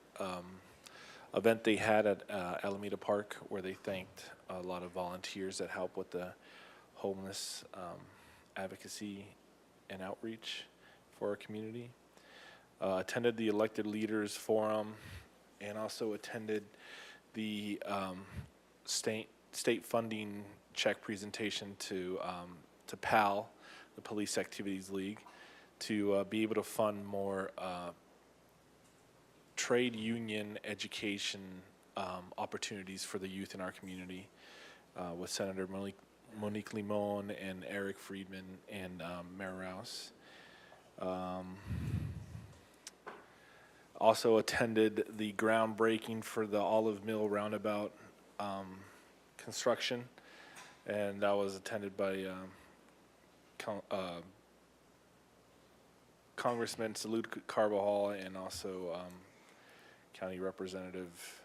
event they had at Alameda Park, where they thanked a lot of volunteers that help with the homeless advocacy and outreach for our community. Attended the Elected Leaders Forum, and also attended the state funding check presentation to PAL, the Police Activities League, to be able to fund more trade union education opportunities for the youth in our community with Senator Monique Limon and Eric Friedman and Mayor Rouse. Also attended the groundbreaking for the Olive Mill Roundabout construction, and that was attended by Congressman Salud Carbajal and also County Representative,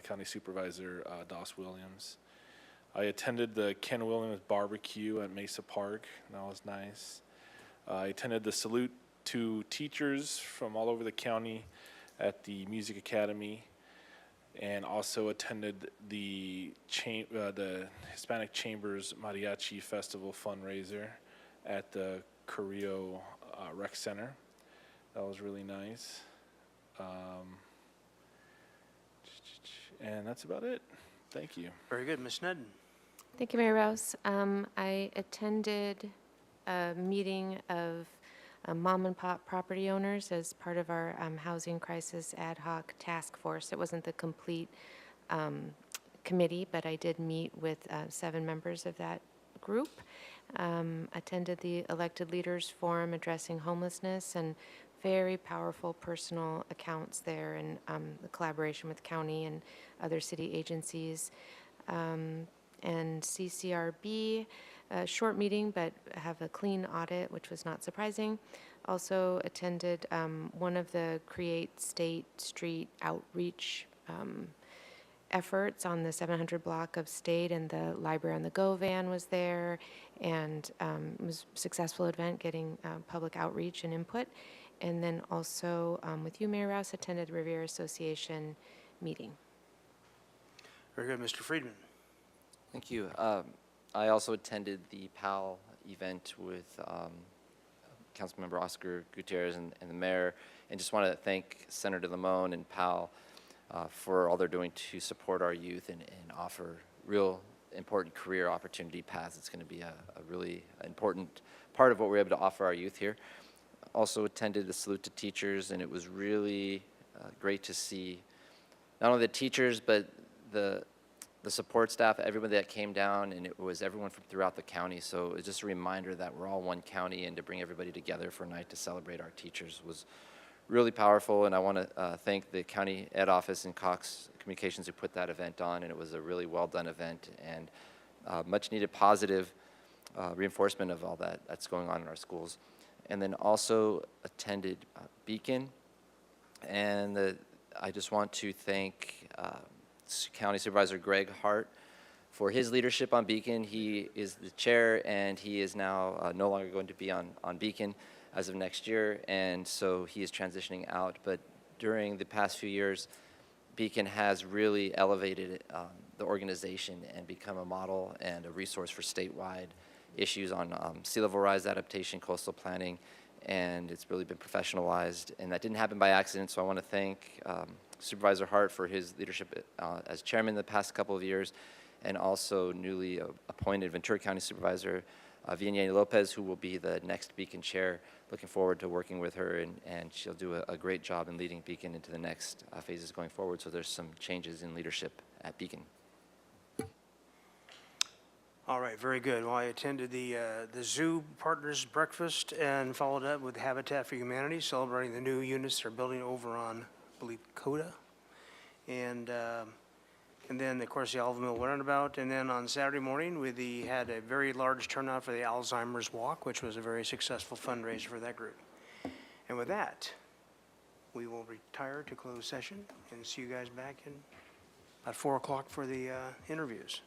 County Supervisor Doss Williams. I attended the Ken Williams Barbecue at Mesa Park, and that was nice. I attended the Salute to Teachers from all over the county at the Music Academy, and also attended the Hispanic Chambers Mariachi Festival fundraiser at the Carrillo Rec Center. That was really nice. And that's about it. Thank you. Very good. Ms. Sneddon. Thank you, Mayor Rouse. I attended a meeting of mom and pop property owners as part of our housing crisis ad hoc task force. It wasn't the complete committee, but I did meet with 7 members of that group. Attended the Elected Leaders Forum addressing homelessness, and very powerful personal accounts there, and the collaboration with county and other city agencies. And CCRB, a short meeting, but have a clean audit, which was not surprising. Also attended one of the Create State Street outreach efforts on the 700 block of State, and the Library on the Go van was there, and it was a successful event getting public outreach and input. And then also with you, Mayor Rouse, attended the Riviera Association meeting. Very good. Mr. Friedman. Thank you. I also attended the PAL event with Councilmember Oscar Gutierrez and the mayor, and just want to thank Senator Limon and PAL for all they're doing to support our youth and offer real important career opportunity paths. It's going to be a really important part of what we're able to offer our youth here. also attended the Salute to Teachers, and it was really great to see not only the teachers, but the support staff, everybody that came down, and it was everyone from throughout the county. So it's just a reminder that we're all one county, and to bring everybody together for a night to celebrate our teachers was really powerful. And I want to thank the county ed office and Cox Communications who put that event on, and it was a really well done event and much needed positive reinforcement of all that's going on in our schools. And then also attended Beacon, and I just want to thank County Supervisor Greg Hart for his leadership on Beacon. He is the chair, and he is now no longer going to be on Beacon as of next year, and so he is transitioning out. But during the past few years, Beacon has really elevated the organization and become a model and a resource for statewide issues on sea level rise adaptation, coastal planning, and it's really been professionalized. And that didn't happen by accident, so I want to thank Supervisor Hart for his leadership as chairman the past couple of years, and also newly appointed Ventura County Supervisor Vianney Lopez, who will be the next Beacon chair. Looking forward to working with her, and she'll do a great job in leading Beacon into the next phases going forward. So there's some changes in leadership at Beacon. All right, very good. Well, I attended the Zoo Partners Breakfast and followed up with Habitat for Humanity, celebrating the new units they're building over on, I believe, Coda. And then, of course, the Olive Mill Runabout. And then on Saturday morning, we had a very large turnout for the Alzheimer's Walk, which was a very successful fundraiser for that group. And with that, we will retire to closed session and see you guys back in at 4 o'clock for the interviews.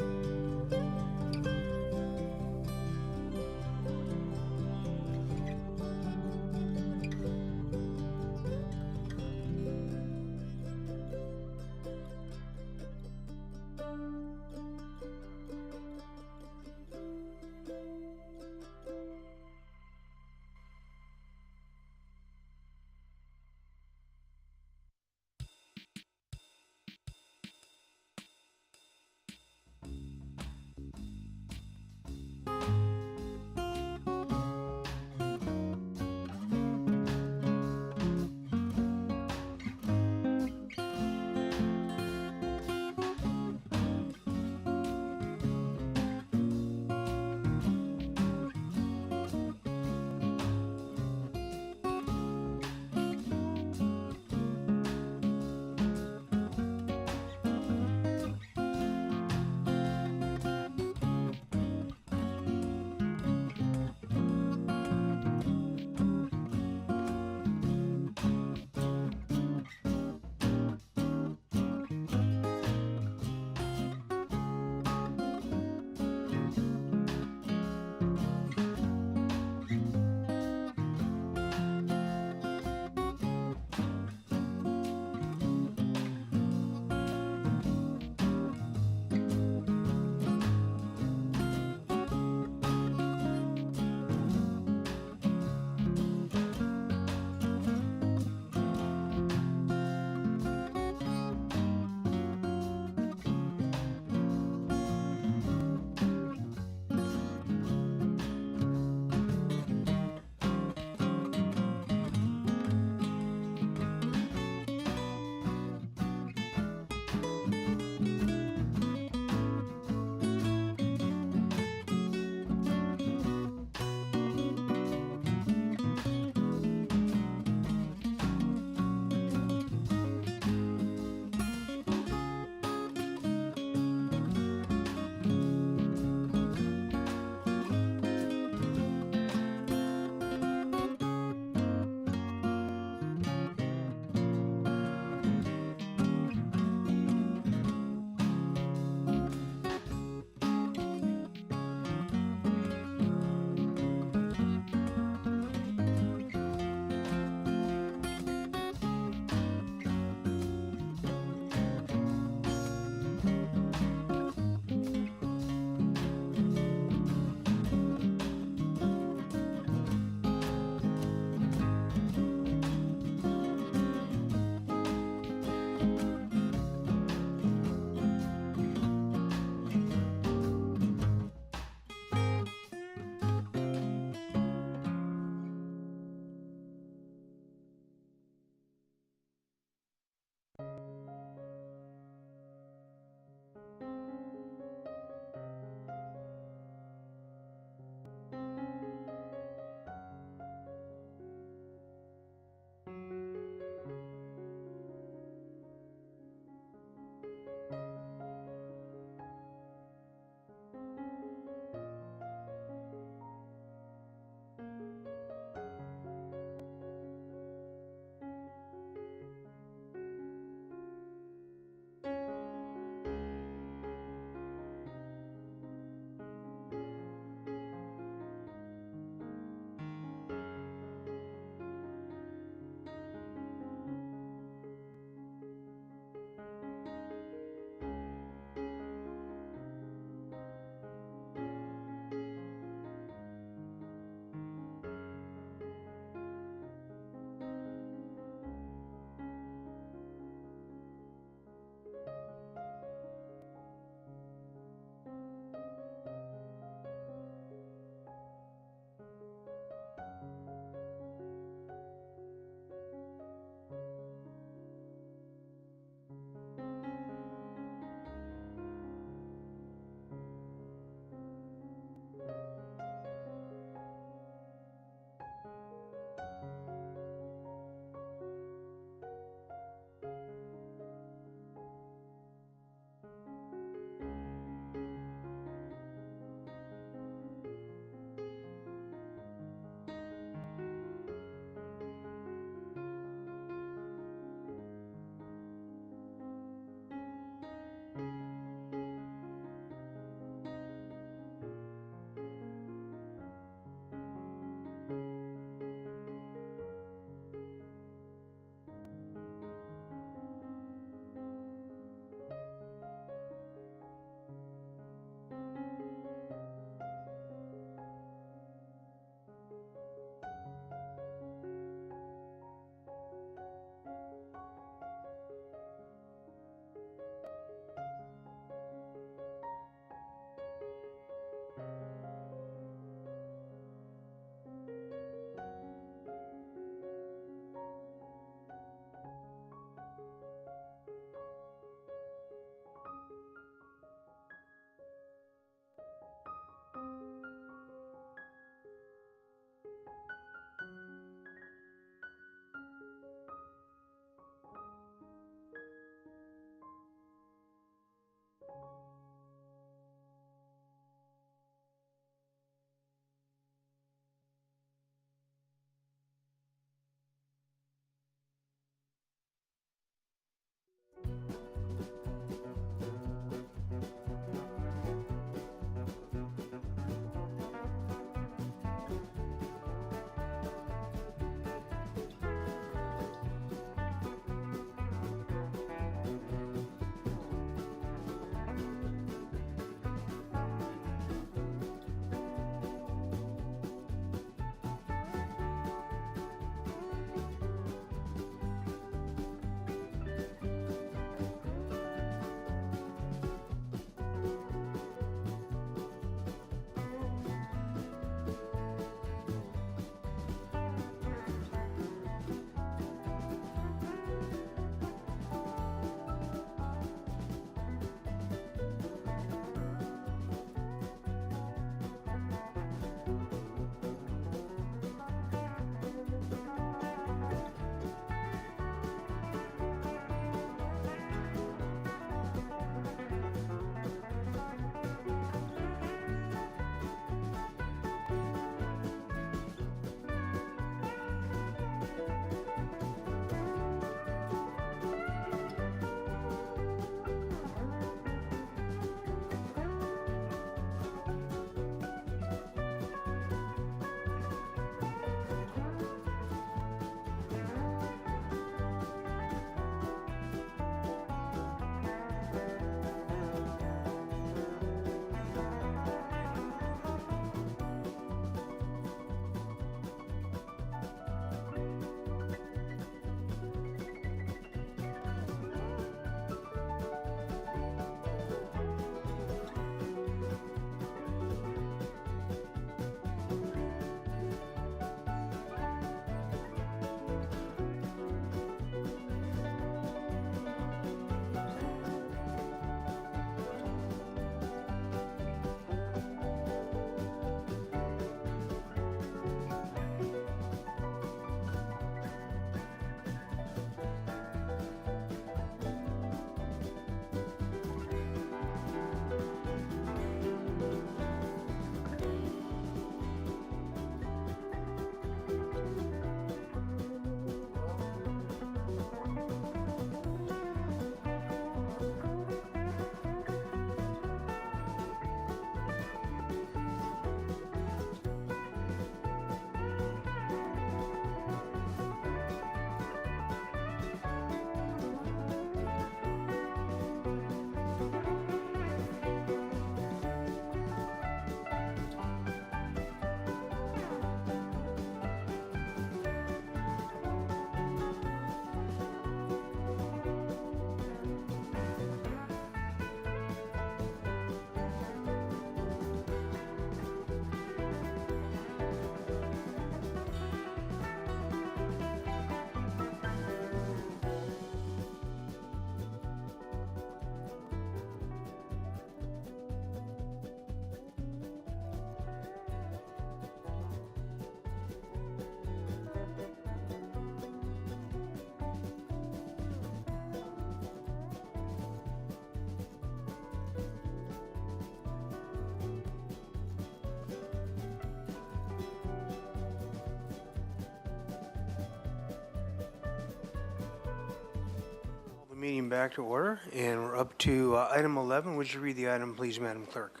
Meeting back to order, and we're up to item 11. Would you read the item, please, Madam Clerk?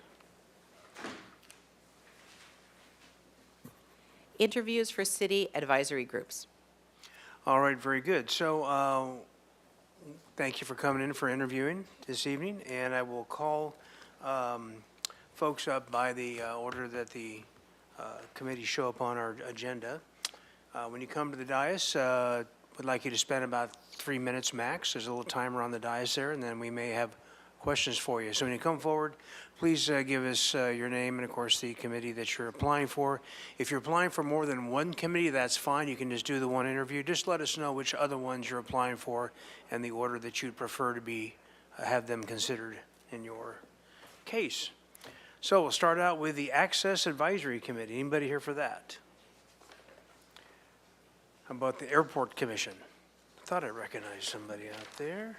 Interviews for city advisory groups. All right, very good. So thank you for coming in for interviewing this evening, and I will call folks up by the order that the committee show up on our agenda. When you come to the dais, would like you to spend about 3 minutes max. There's a little timer on the dais there, and then we may have questions for you. So when you come forward, please give us your name and, of course, the committee that you're applying for. If you're applying for more than one committee, that's fine. You can just do the one interview. Just let us know which other ones you're applying for and the order that you'd prefer to be have them considered in your case. So we'll start out with the Access Advisory Committee. Anybody here for that? How about the Airport Commission? I thought I recognized somebody out there.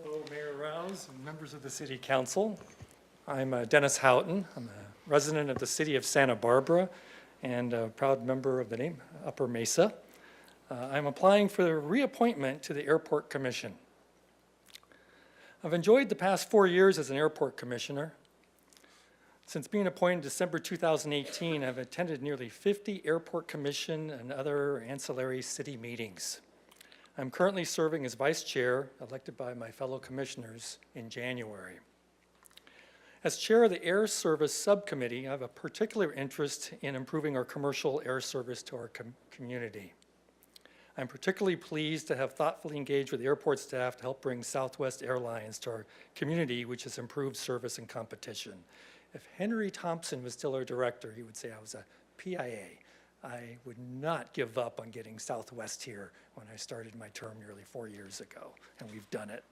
Hello, Mayor Rouse and members of the City Council. I'm Dennis Houghton. I'm a resident of the city of Santa Barbara and a proud member of the name Upper Mesa. I'm applying for reappointment to the Airport Commission. I've enjoyed the past 4 years as an airport commissioner. Since being appointed in December 2018, I've attended nearly 50 Airport Commission and other ancillary city meetings. I'm currently serving as vice chair, elected by my fellow commissioners in January. As chair of the Air Service Subcommittee, I have a particular interest in improving our commercial air service to our community. I'm particularly pleased to have thoughtfully engaged with airport staff to help bring Southwest Airlines to our community, which has improved service and competition. If Henry Thompson was still our director, he would say I was a PIA. I would not give up on getting Southwest here when I started my term nearly 4 years ago, and we've done it.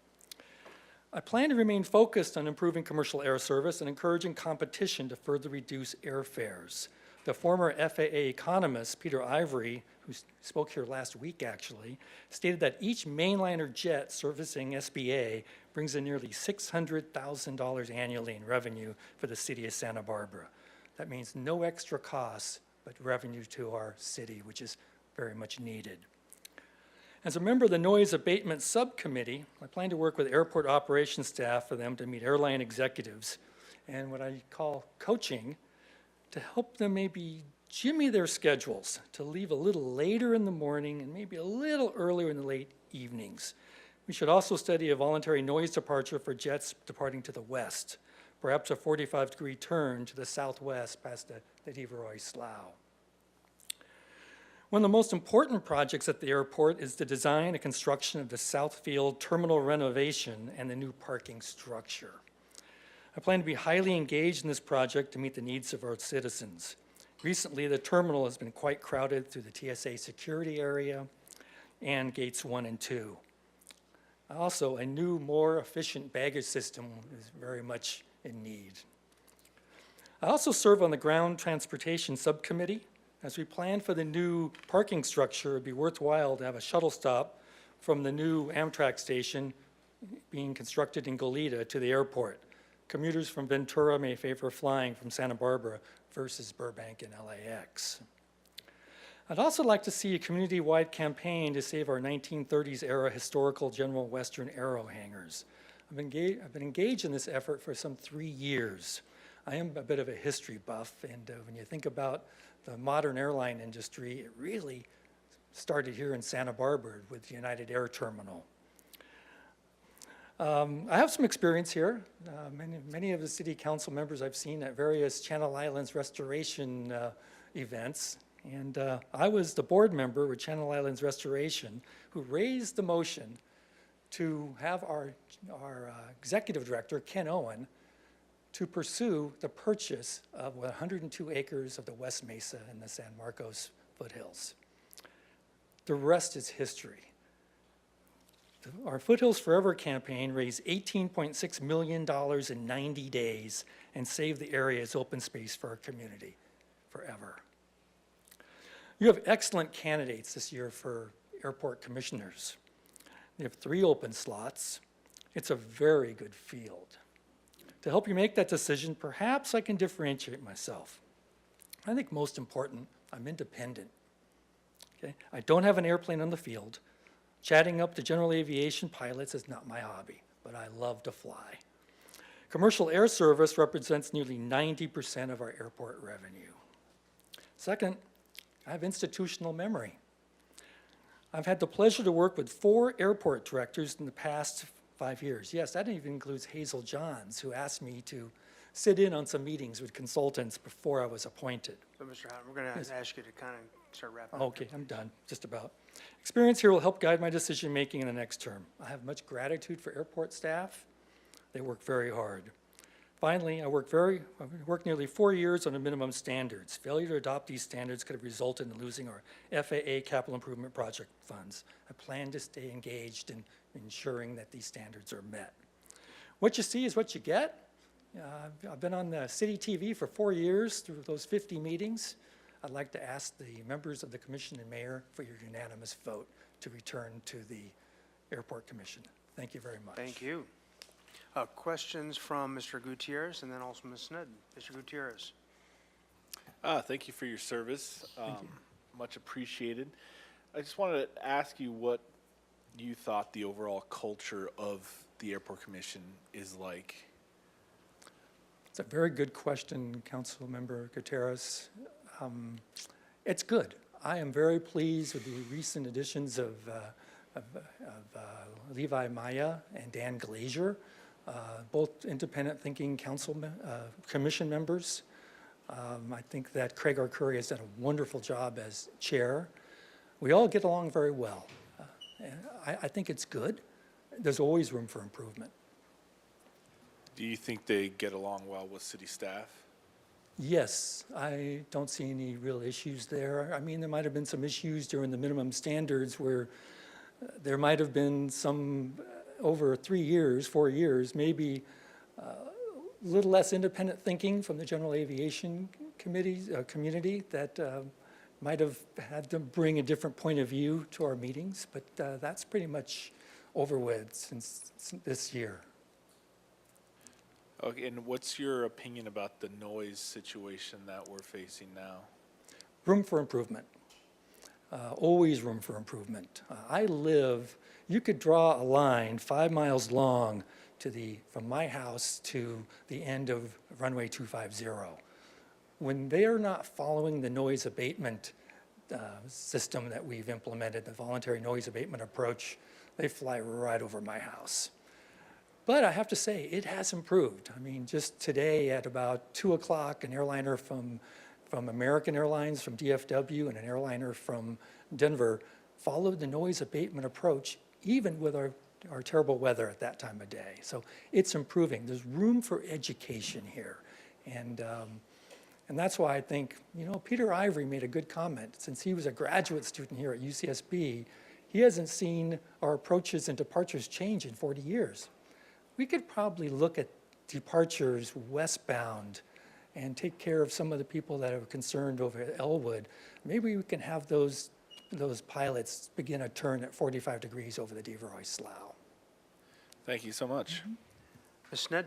I plan to remain focused on improving commercial air service and encouraging competition to further reduce airfares. The former FAA economist, Peter Ivory, who spoke here last week actually, stated that each mainliner jet servicing SBA brings in nearly $600,000 annually in revenue for the city of Santa Barbara. That means no extra costs, but revenue to our city, which is very much needed. As a member of the Noise Abatement Subcommittee, I plan to work with airport operations staff for them to meet airline executives and what I call coaching to help them maybe jimmy their schedules to leave a little later in the morning and maybe a little earlier in the late evenings. We should also study a voluntary noise departure for jets departing to the west, perhaps a 45-degree turn to the southwest past the Deveroy Slough. One of the most important projects at the airport is the design and construction of the Southfield terminal renovation and the new parking structure. I plan to be highly engaged in this project to meet the needs of our citizens. Recently, the terminal has been quite crowded through the TSA security area and gates 1 and 2. Also, a new, more efficient baggage system is very much in need. I also serve on the Ground Transportation Subcommittee. As we plan for the new parking structure, it'd be worthwhile to have a shuttle stop from the new Amtrak station being constructed in Goleta to the airport. Commuters from Ventura may favor flying from Santa Barbara versus Burbank and LAX. I'd also like to see a community-wide campaign to save our 1930s era historical General Western Aero hangars. I've been engaged in this effort for some 3 years. I am a bit of a history buff, and when you think about the modern airline industry, it really started here in Santa Barbara with the United Air Terminal. I have some experience here. Many of the city council members I've seen at various Channel Islands restoration events, and I was the board member with Channel Islands Restoration who raised the motion to have our executive director, Ken Owen, to pursue the purchase of 102 acres of the West Mesa and the San Marcos foothills. The rest is history. Our Foothills Forever campaign raised $18.6 million in 90 days and saved the area as open space for our community forever. You have excellent candidates this year for airport commissioners. You have 3 open slots. It's a very good field. To help you make that decision, perhaps I can differentiate myself. I think most important, I'm independent. Okay? I don't have an airplane on the field. Chatting up the general aviation pilots is not my hobby, but I love to fly. Commercial air service represents nearly 90% of our airport revenue. Second, I have institutional memory. I've had the pleasure to work with 4 airport directors in the past 5 years. Yes, that even includes Hazel Johns, who asked me to sit in on some meetings with consultants before I was appointed. So, Mr. Houghton, we're going Yes. to ask you to kind of start wrapping up. Okay, I'm done, just about. Experience here will help guide my decision-making in the next term. I have much gratitude for airport staff. They work very hard. Finally, I worked nearly 4 years on the minimum standards. Failure to adopt these standards could have resulted in losing our FAA capital improvement project funds. I plan to stay engaged in ensuring that these standards are met. What you see is what you get. I've been on the city TV for 4 years through those 50 meetings. I'd like to ask the members of the commission and mayor for your unanimous vote to return to the airport commission. Thank you very much. Thank you. Questions from Mr. Gutierrez and then also Ms. Sneddon. Mr. Gutierrez. Thank you for your service. Much appreciated. I just wanted to ask you what you thought the overall culture of the Airport Commission is like. It's a very good question, Councilmember Gutierrez. It's good. I am very pleased with the recent additions of Levi Maya and Dan Glazier, both independent thinking commission members. I think that Craig Arcuri has done a wonderful job as chair. We all get along very well. I think it's good. There's always room for improvement. Do you think they get along well with city staff? Yes, I don't see any real issues there. I mean, there might have been some issues during the minimum standards where there might have been some, over 3 years, 4 years, maybe a little less independent thinking from the general aviation community that might have had to bring a different point of view to our meetings, but that's pretty much over with since this year. Okay, and what's your opinion about the noise situation that we're facing now? Room for improvement. Always room for improvement. You could draw a line 5 miles long from my house to the end of runway 250. When they are not following the noise abatement system that we've implemented, the voluntary noise abatement approach, they fly right over my house. But I have to say, it has improved. I mean, just today at about 2 o'clock, an airliner from American Airlines, from DFW, and an airliner from Denver followed the noise abatement approach, even with our terrible weather at that time of day. So it's improving. There's room for education here. And that's why I think, Peter Ivory made a good comment. Since he was a graduate student here at UCSB, he hasn't seen our approaches and departures change in 40 years. We could probably look at departures westbound and take care of some of the people that are concerned over at Elwood. Maybe we can have those pilots begin a turn at 45 degrees over the Deveroy Slough. Thank you so much. Ms. Sneddon.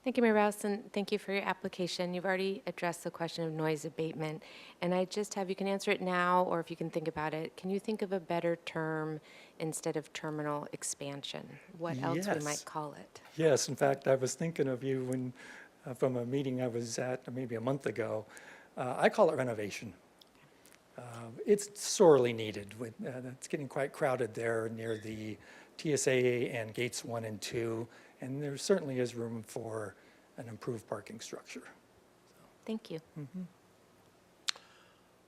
Thank you, Mayor Rouse, and thank you for your application. You've already addressed the question of noise abatement, and I just have, you can answer it now, or if you can think about it, can you think of a better term instead of terminal expansion? What else we might call it? Yes, in fact, I was thinking of you when, from a meeting I was at maybe a month ago. I call it renovation. It's sorely needed. It's getting quite crowded there near the TSA and gates 1 and 2. And there certainly is room for an improved parking structure. Thank you. Mm-hmm.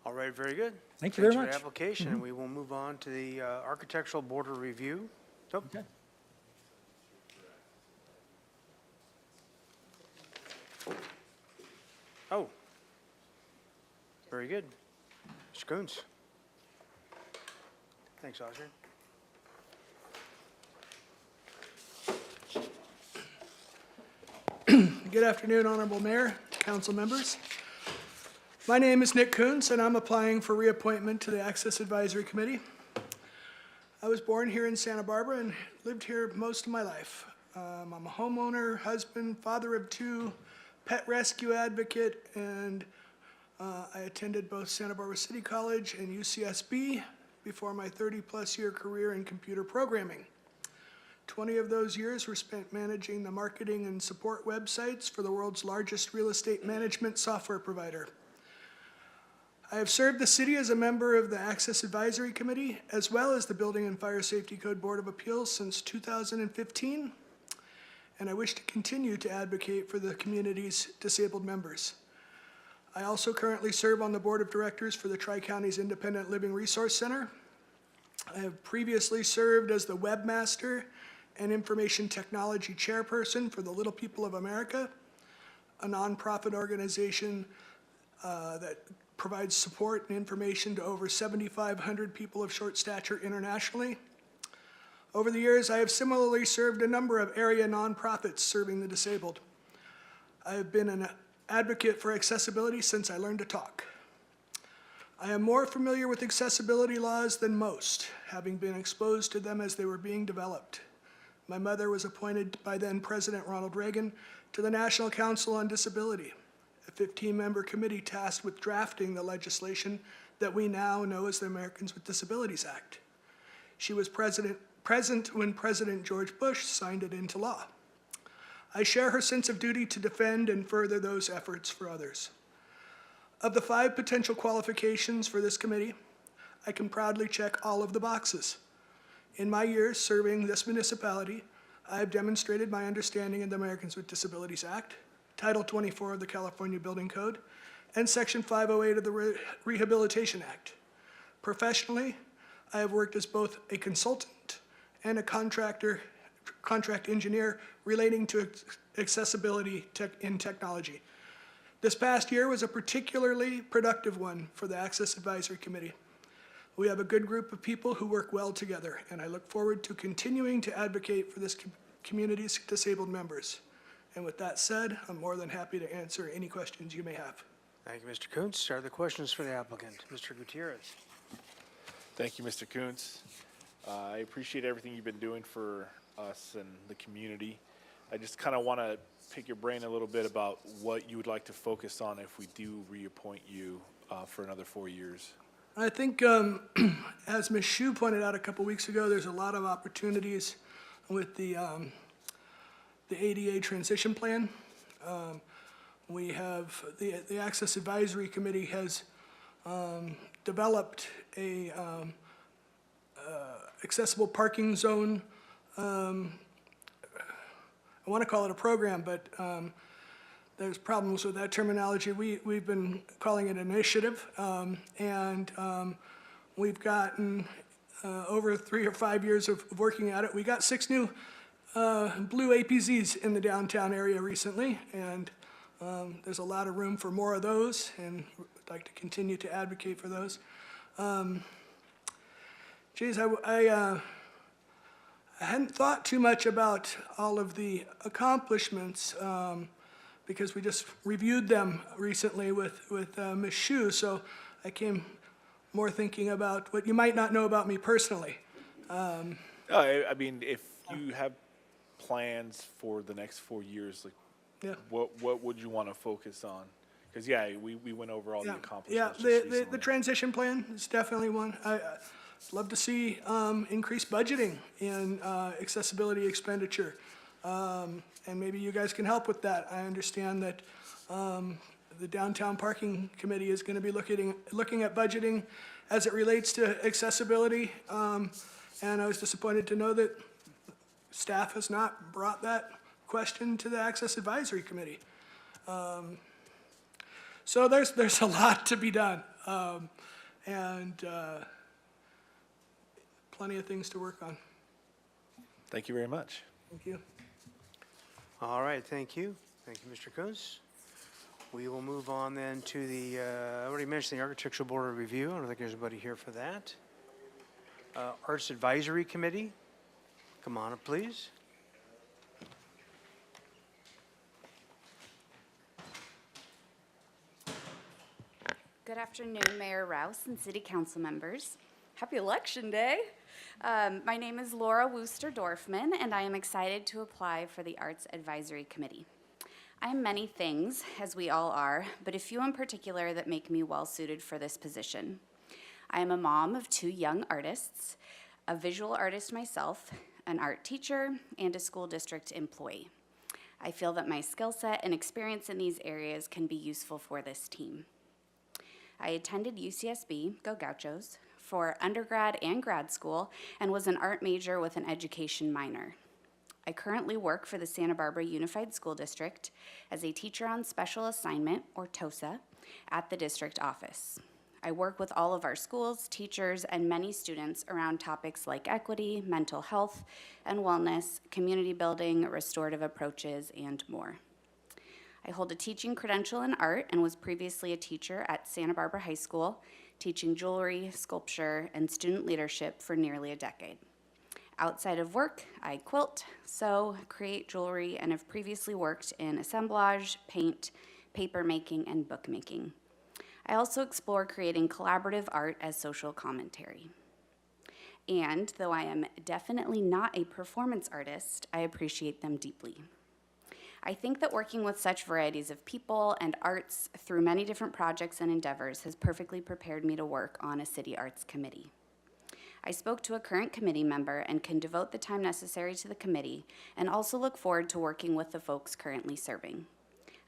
All right, very good. Thank you very Thanks for much. the application. And we will move on to the architectural border review. Okay. Oh, very good. Mr. Coons. Thanks, Oscar. Good afternoon, Honorable Mayor, council members. My name is Nick Coons, and I'm applying for reappointment to the Access Advisory Committee. I was born here in Santa Barbara and lived here most of my life. I'm a homeowner, husband, father of 2, pet rescue advocate, and I attended both Santa Barbara City College and UCSB, before my 30-plus year career in computer programming. 20 of those years were spent managing the marketing and support websites for the world's largest real estate management software provider. I have served the city as a member of the Access Advisory Committee, as well as the Building and Fire Safety Code Board of Appeals since 2015, and I wish to continue to advocate for the community's disabled members. I also currently serve on the Board of Directors for the Tri-Counties Independent Living Resource Center. I have previously served as the Webmaster and Information Technology Chairperson for the Little People of America, a nonprofit organization that provides support and information to over 7,500 people of short stature internationally. Over the years, I have similarly served a number of area nonprofits serving the disabled. I have been an advocate for accessibility since I learned to talk. I am more familiar with accessibility laws than most, having been exposed to them as they were being developed. My mother was appointed by then President Ronald Reagan to the National Council on Disability, a 15-member committee tasked with drafting the legislation that we now know as the Americans with Disabilities Act. She was present when President George Bush signed it into law. I share her sense of duty to defend and further those efforts for others. Of the 5 potential qualifications for this committee, I can proudly check all of the boxes. In my years serving this municipality, I have demonstrated my understanding of the Americans with Disabilities Act, Title 24 of the California Building Code, and Section 508 of the Rehabilitation Act. Professionally, I have worked as both a consultant and a contract engineer relating to accessibility in technology. This past year was a particularly productive one for the Access Advisory Committee. We have a good group of people who work well together, and I look forward to continuing to advocate for this community's disabled members. And with that said, I'm more than happy to answer any questions you may have. Thank you, Mr. Kuntz. Are there questions for the applicant? Mr. Gutierrez. Thank you, Mr. Kuntz. I appreciate everything you've been doing for us and the community. I just kind of want to pick your brain a little bit about what you would like to focus on if we do reappoint you for another 4 years. I think, as Ms. Shu pointed out a couple weeks ago, there's a lot of opportunities with the ADA transition plan. We have, the Access Advisory Committee has developed a accessible parking zone. I want to call it a program, but there's problems with that terminology. We've been calling it an initiative, and we've gotten over 3 or 5 years of working at it. We got 6 new blue APZs in the downtown area recently, and there's a lot of room for more of those, and I'd like to continue to advocate for those. I hadn't thought too much about all of the accomplishments because we just reviewed them recently with Ms. Shu, so I came more thinking about what you might not know about me personally. I mean, if you have plans for the next 4 years, like, Yeah. what would you want to focus on? Because, yeah, we went over all the Yeah, accomplishments just the recently. transition plan is definitely one. I'd love to see increased budgeting in accessibility expenditure. And maybe you guys can help with that. I understand that the Downtown Parking Committee is going to be looking at budgeting as it relates to accessibility. And I was disappointed to know that staff has not brought that question to the Access Advisory Committee. So there's a lot to be done, and plenty of things to work on. Thank you very much. Thank you. All right, thank you. Thank you, Mr. Kuntz. We will move on then to the, I already mentioned the Architectural Board of Review. I don't think there's anybody here for that. Arts Advisory Committee, come on up, please. Good afternoon, Mayor Rouse and City Council members. Happy Election Day. My name is Laura Wooster Dorfman, and I am excited to apply for the Arts Advisory Committee. I am many things, as we all are, but a few in particular that make me well suited for this position. I am a mom of 2 young artists, a visual artist myself, an art teacher, and a school district employee. I feel that my skill set and experience in these areas can be useful for this team. I attended UCSB, Go Gauchos, for undergrad and grad school and was an art major with an education minor. I currently work for the Santa Barbara Unified School District as a teacher on special assignment, or TOSA, at the district office. I work with all of our schools, teachers, and many students around topics like equity, mental health and wellness, community building, restorative approaches, and more. I hold a teaching credential in art and was previously a teacher at Santa Barbara High School, teaching jewelry, sculpture, and student leadership for nearly a decade. Outside of work, I quilt, sew, create jewelry, and have previously worked in assemblage, paint, paper making, and bookmaking. I also explore creating collaborative art as social commentary. And though I am definitely not a performance artist, I appreciate them deeply. I think that working with such varieties of people and arts through many different projects and endeavors has perfectly prepared me to work on a city arts committee. I spoke to a current committee member and can devote the time necessary to the committee and also look forward to working with the folks currently serving.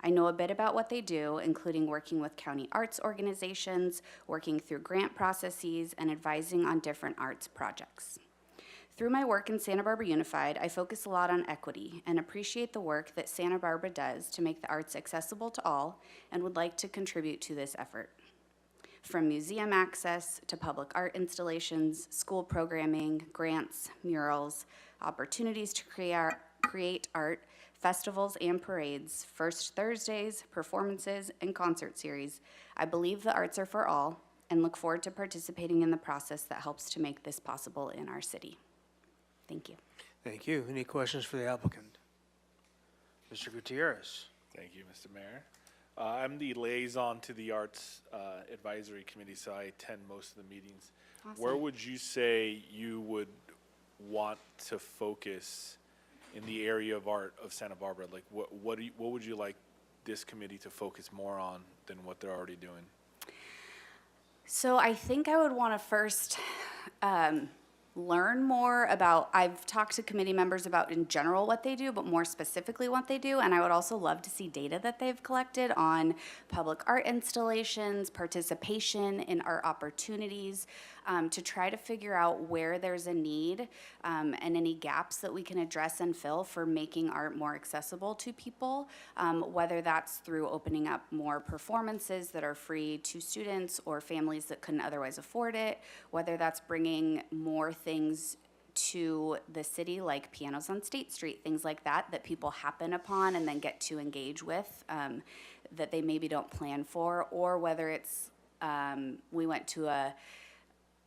I know a bit about what they do, including working with county arts organizations, working through grant processes, and advising on different arts projects. Through my work in Santa Barbara Unified, I focus a lot on equity and appreciate the work that Santa Barbara does to make the arts accessible to all and would like to contribute to this effort. From museum access to public art installations, school programming, grants, murals, opportunities to create art, festivals and parades, First Thursdays, performances, and concert series, I believe the arts are for all and look forward to participating in the process that helps to make this possible in our city. Thank you. Thank you. Any questions for the applicant? Mr. Gutierrez. Thank you, Mr. Mayor. I'm the liaison to the Arts Advisory Committee, so I attend most of the meetings. Awesome. Where would you say you would want to focus in the area of art of Santa Barbara? Like, what would you like this committee to focus more on than what they're already doing? So I think I would want to first learn more about, I've talked to committee members about in general what they do, but more specifically what they do, and I would also love to see data that they've collected on public art installations, participation in art opportunities, to try to figure out where there's a need and any gaps that we can address and fill for making art more accessible to people, whether that's through opening up more performances that are free to students or families that couldn't otherwise afford it, whether that's bringing more things to the city like pianos on State Street, things like that, that people happen upon and then get to engage with that they maybe don't plan for, or whether it's, we went to a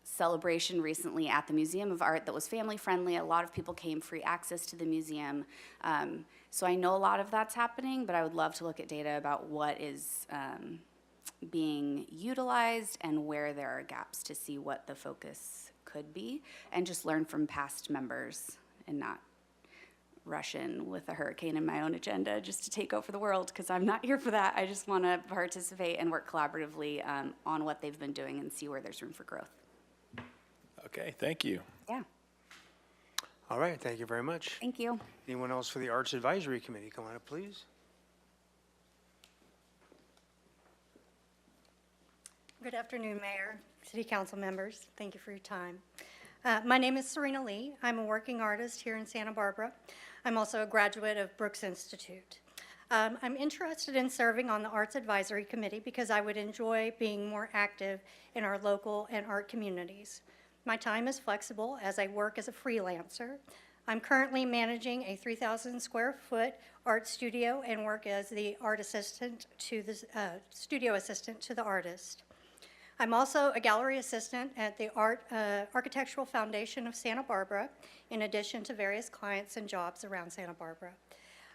celebration recently at the Museum of Art that was family friendly. A lot of people came, free access to the museum. So I know a lot of that's happening, but I would love to look at data about what is being utilized and where there are gaps to see what the focus could be, and just learn from past members and not rush in with a hurricane in my own agenda just to take over the world, because I'm not here for that. I just want to participate and work collaboratively on what they've been doing and see where there's room for growth. Okay, thank you. Yeah, All right, thank you very much. thank you. Anyone else for the Arts Advisory Committee? Come on up, please. Good afternoon, Mayor, City Council members. Thank you for your time. My name is Serena Lee. I'm a working artist here in Santa Barbara. I'm also a graduate of Brooks Institute. I'm interested in serving on the Arts Advisory Committee because I would enjoy being more active in our local and art communities. My time is flexible as I work as a freelancer. I'm currently managing a 3,000 square foot art studio and work as the art assistant to the studio assistant to the artist. I'm also a gallery assistant at the Architectural Foundation of Santa Barbara, in addition to various clients and jobs around Santa Barbara.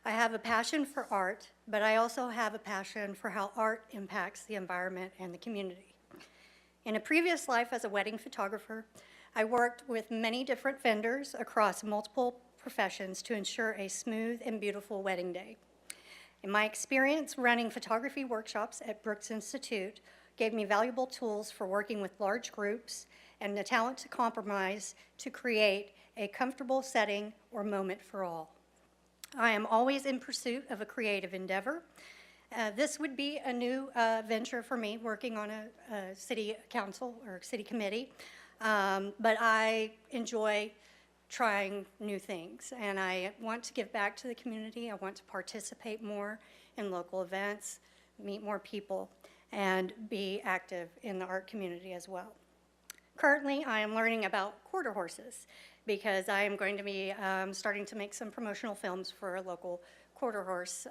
I have a passion for art, but I also have a passion for how art impacts the environment and the community. In a previous life as a wedding photographer, I worked with many different vendors across multiple professions to ensure a smooth and beautiful wedding day. In my experience running photography workshops at Brooks Institute gave me valuable tools for working with large groups and the talent to compromise to create a comfortable setting or moment for all. I am always in pursuit of a creative endeavor. This would be a new venture for me, working on a city council or city committee, but I enjoy trying new things, and I want to give back to the community. I want to participate more in local events, meet more people, and be active in the art community as well. Currently, I am learning about quarter horses because I am going to be starting to make some promotional films for a local quarter horse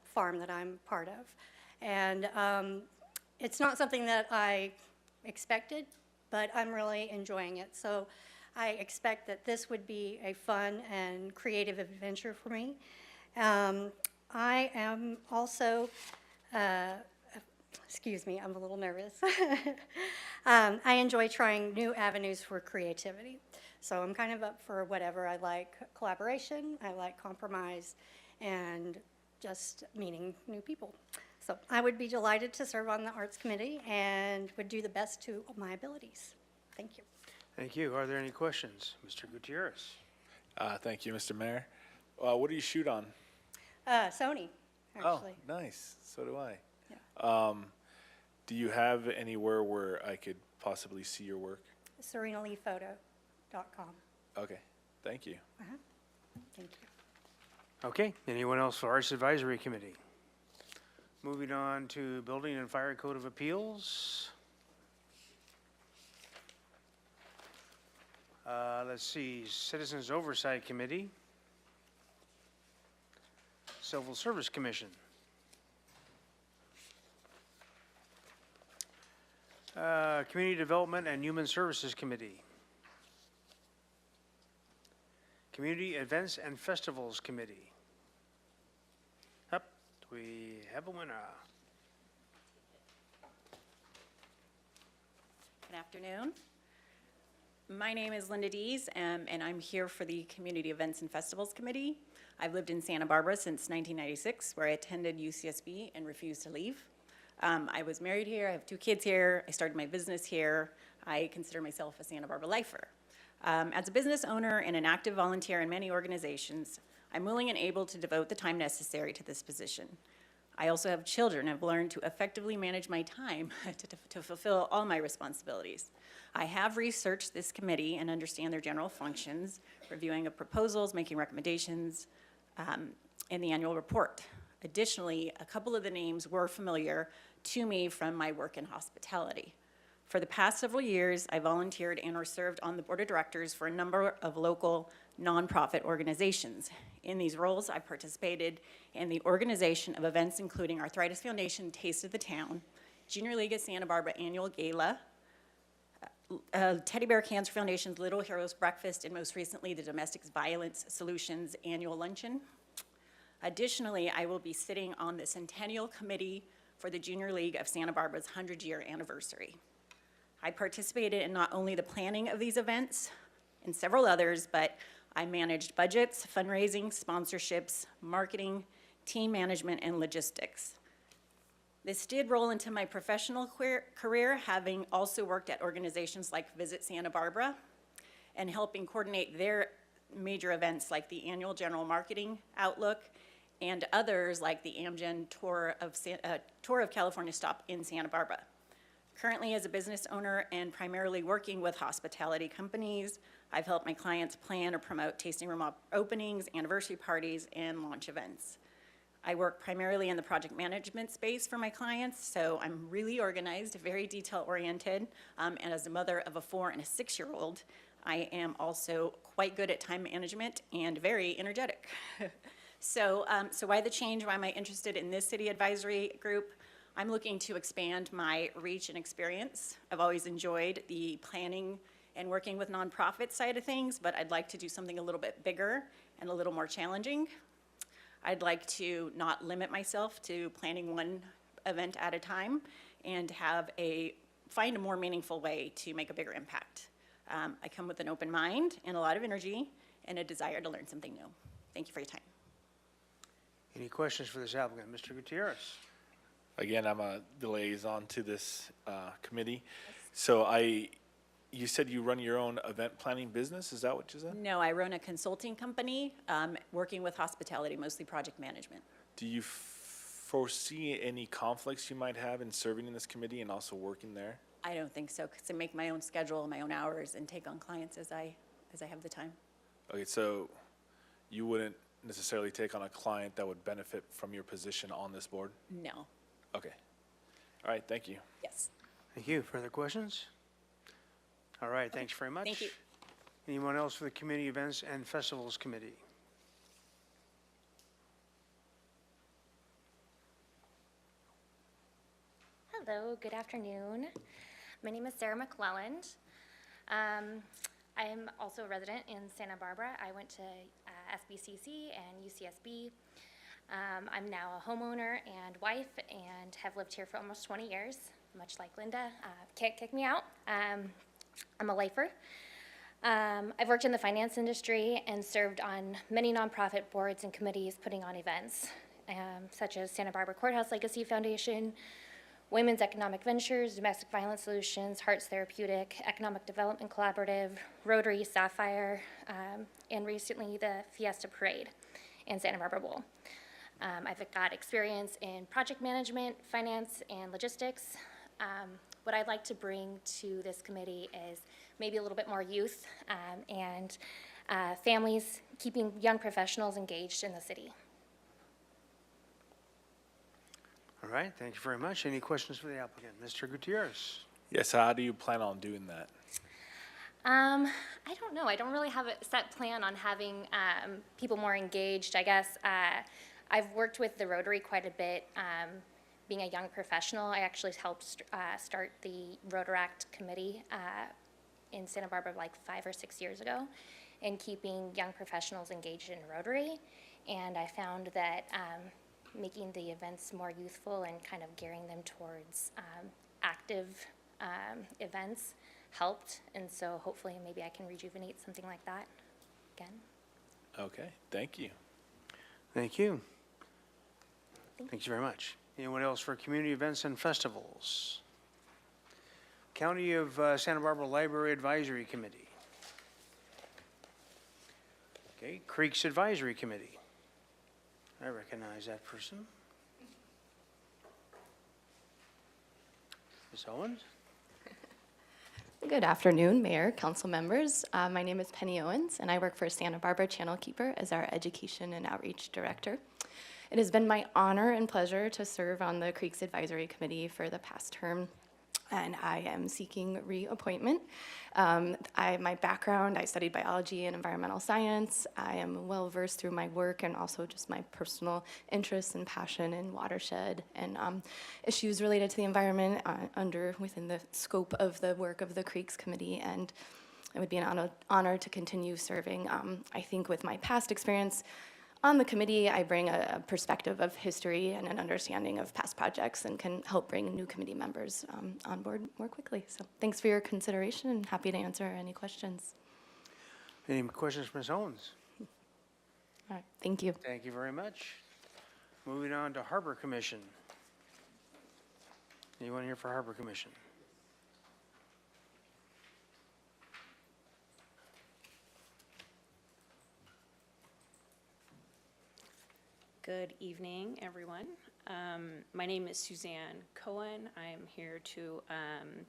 farm that I'm part of. And it's not something that I expected, but I'm really enjoying it. So I expect that this would be a fun and creative adventure for me. I am also, excuse me, I'm a little nervous. I enjoy trying new avenues for creativity. So I'm kind of up for whatever. I like collaboration, I like compromise, and just meeting new people. So I would be delighted to serve on the Arts Committee and would do the best to my abilities. Thank you. Thank you. Are there any questions? Mr. Gutierrez. Thank you, Mr. Mayor. What do you shoot on? Sony, actually. Oh, nice. So do I. Do you have anywhere where I could possibly see your work? SerenaLeePhoto.com. Okay, thank you. Thank you. Okay, anyone else for Arts Advisory Committee? Moving on to Building and Fire Code of Appeals. Let's see, Citizens Oversight Committee. Civil Service Commission. Community Development and Human Services Committee. Community Events and Festivals Committee. Up, we have a winner. Good afternoon. My name is Linda Dees, and I'm here for the Community Events and Festivals Committee. I've lived in Santa Barbara since 1996, where I attended UCSB and refused to leave. I was married here, I have 2 kids here, I started my business here. I consider myself a Santa Barbara lifer. As a business owner and an active volunteer in many organizations, I'm willing and able to devote the time necessary to this position. I also have children and have learned to effectively manage my time to fulfill all my responsibilities. I have researched this committee and understand their general functions, reviewing of proposals, making recommendations, in the annual report. Additionally, a couple of the names were familiar to me from my work in hospitality. For the past several years, I volunteered and or served on the board of directors for a number of local nonprofit organizations. In these roles, I participated in the organization of events including Arthritis Foundation Taste of the Town, Junior League of Santa Barbara Annual Gala, Teddy Bear Cancer Foundation's Little Heroes Breakfast, and most recently, the Domestic Violence Solutions Annual Luncheon. Additionally, I will be sitting on the Centennial Committee for the Junior League of Santa Barbara's 100-year anniversary. I participated in not only the planning of these events and several others, but I managed budgets, fundraising, sponsorships, marketing, team management, and logistics. This did roll into my professional career, having also worked at organizations like Visit Santa Barbara and helping coordinate their major events like the annual General Marketing Outlook and others like the Amgen Tour of California stop in Santa Barbara. Currently, as a business owner and primarily working with hospitality companies, I've helped my clients plan or promote tasting room openings, anniversary parties, and launch events. I work primarily in the project management space for my clients, so I'm really organized, very detail-oriented, and as a mother of a 4- and a 6-year-old, I am also quite good at time management and very energetic. So why the change? Why am I interested in this city advisory group? I'm looking to expand my reach and experience. I've always enjoyed the planning and working with nonprofit side of things, but I'd like to do something a little bit bigger and a little more challenging. I'd like to not limit myself to planning one event at a time and find a more meaningful way to make a bigger impact. I come with an open mind and a lot of energy and a desire to learn something new. Thank you for your time. Any questions for this applicant? Mr. Gutierrez. Again, I'm the liaison to this committee. So you said you run your own event planning business, is that what you said? No, I run a consulting company, working with hospitality, mostly project management. Do you foresee any conflicts you might have in serving in this committee and also working there? I don't think so, because I make my own schedule, my own hours, and take on clients as I have the time. Okay, so you wouldn't necessarily take on a client that would benefit from your position on this board? No. Okay. All right, thank you. Yes. Thank you. Further questions? All right, thanks very much. Thank you. Anyone else for the Community Events and Festivals Committee? Hello, good afternoon. My name is Sarah McClelland. I'm also a resident in Santa Barbara. I went to SBCC and UCSB. I'm now a homeowner and wife and have lived here for almost 20 years, much like Linda. Can't kick me out. I'm a lifer. I've worked in the finance industry and served on many nonprofit boards and committees putting on events, such as Santa Barbara Courthouse Legacy Foundation, Women's Economic Ventures, Domestic Violence Solutions, Hearts Therapeutic, Economic Development Collaborative, Rotary, Sapphire, and recently the Fiesta Parade and Santa Barbara Bowl. I've got experience in project management, finance, and logistics. What I'd like to bring to this committee is maybe a little bit more youth and families, keeping young professionals engaged in the city. All right, thank you very much. Any questions for the applicant? Mr. Gutierrez? Yes, how do you plan on doing that? I don't know. I don't really have a set plan on having people more engaged. I guess I've worked with the Rotary quite a bit. Being a young professional, I actually helped start the Rotaract committee in Santa Barbara like 5 or 6 years ago, and keeping young professionals engaged in Rotary. And I found that making the events more youthful and kind of gearing them towards active events helped. And so hopefully maybe I can rejuvenate something like that again. Okay, thank you. Thank you. Thank you very much. Anyone else for Community Events and Festivals? County of Santa Barbara Library Advisory Committee. Okay, Creeks Advisory Committee. I recognize that person. Ms. Owens? Good afternoon, Mayor, council members. My name is Penny Owens, and I work for Santa Barbara Channel Keeper as our Education and Outreach Director. It has been my honor and pleasure to serve on the Creeks Advisory Committee for the past term, and I am seeking reappointment. My background, I studied biology and environmental science. I am well versed through my work and also just my personal interest and passion in watershed and issues related to the environment within the scope of the work of the Creeks Committee, and it would be an honor to continue serving. I think with my past experience on the committee, I bring a perspective of history and an understanding of past projects and can help bring new committee members on board more quickly. So thanks for your consideration and happy to answer any questions. Any questions for Ms. Owens? All right, thank you. Thank you very much. Moving on to Harbor Commission. Anyone here for Harbor Commission? Good evening, everyone. My name is Suzanne Cohen. I am here to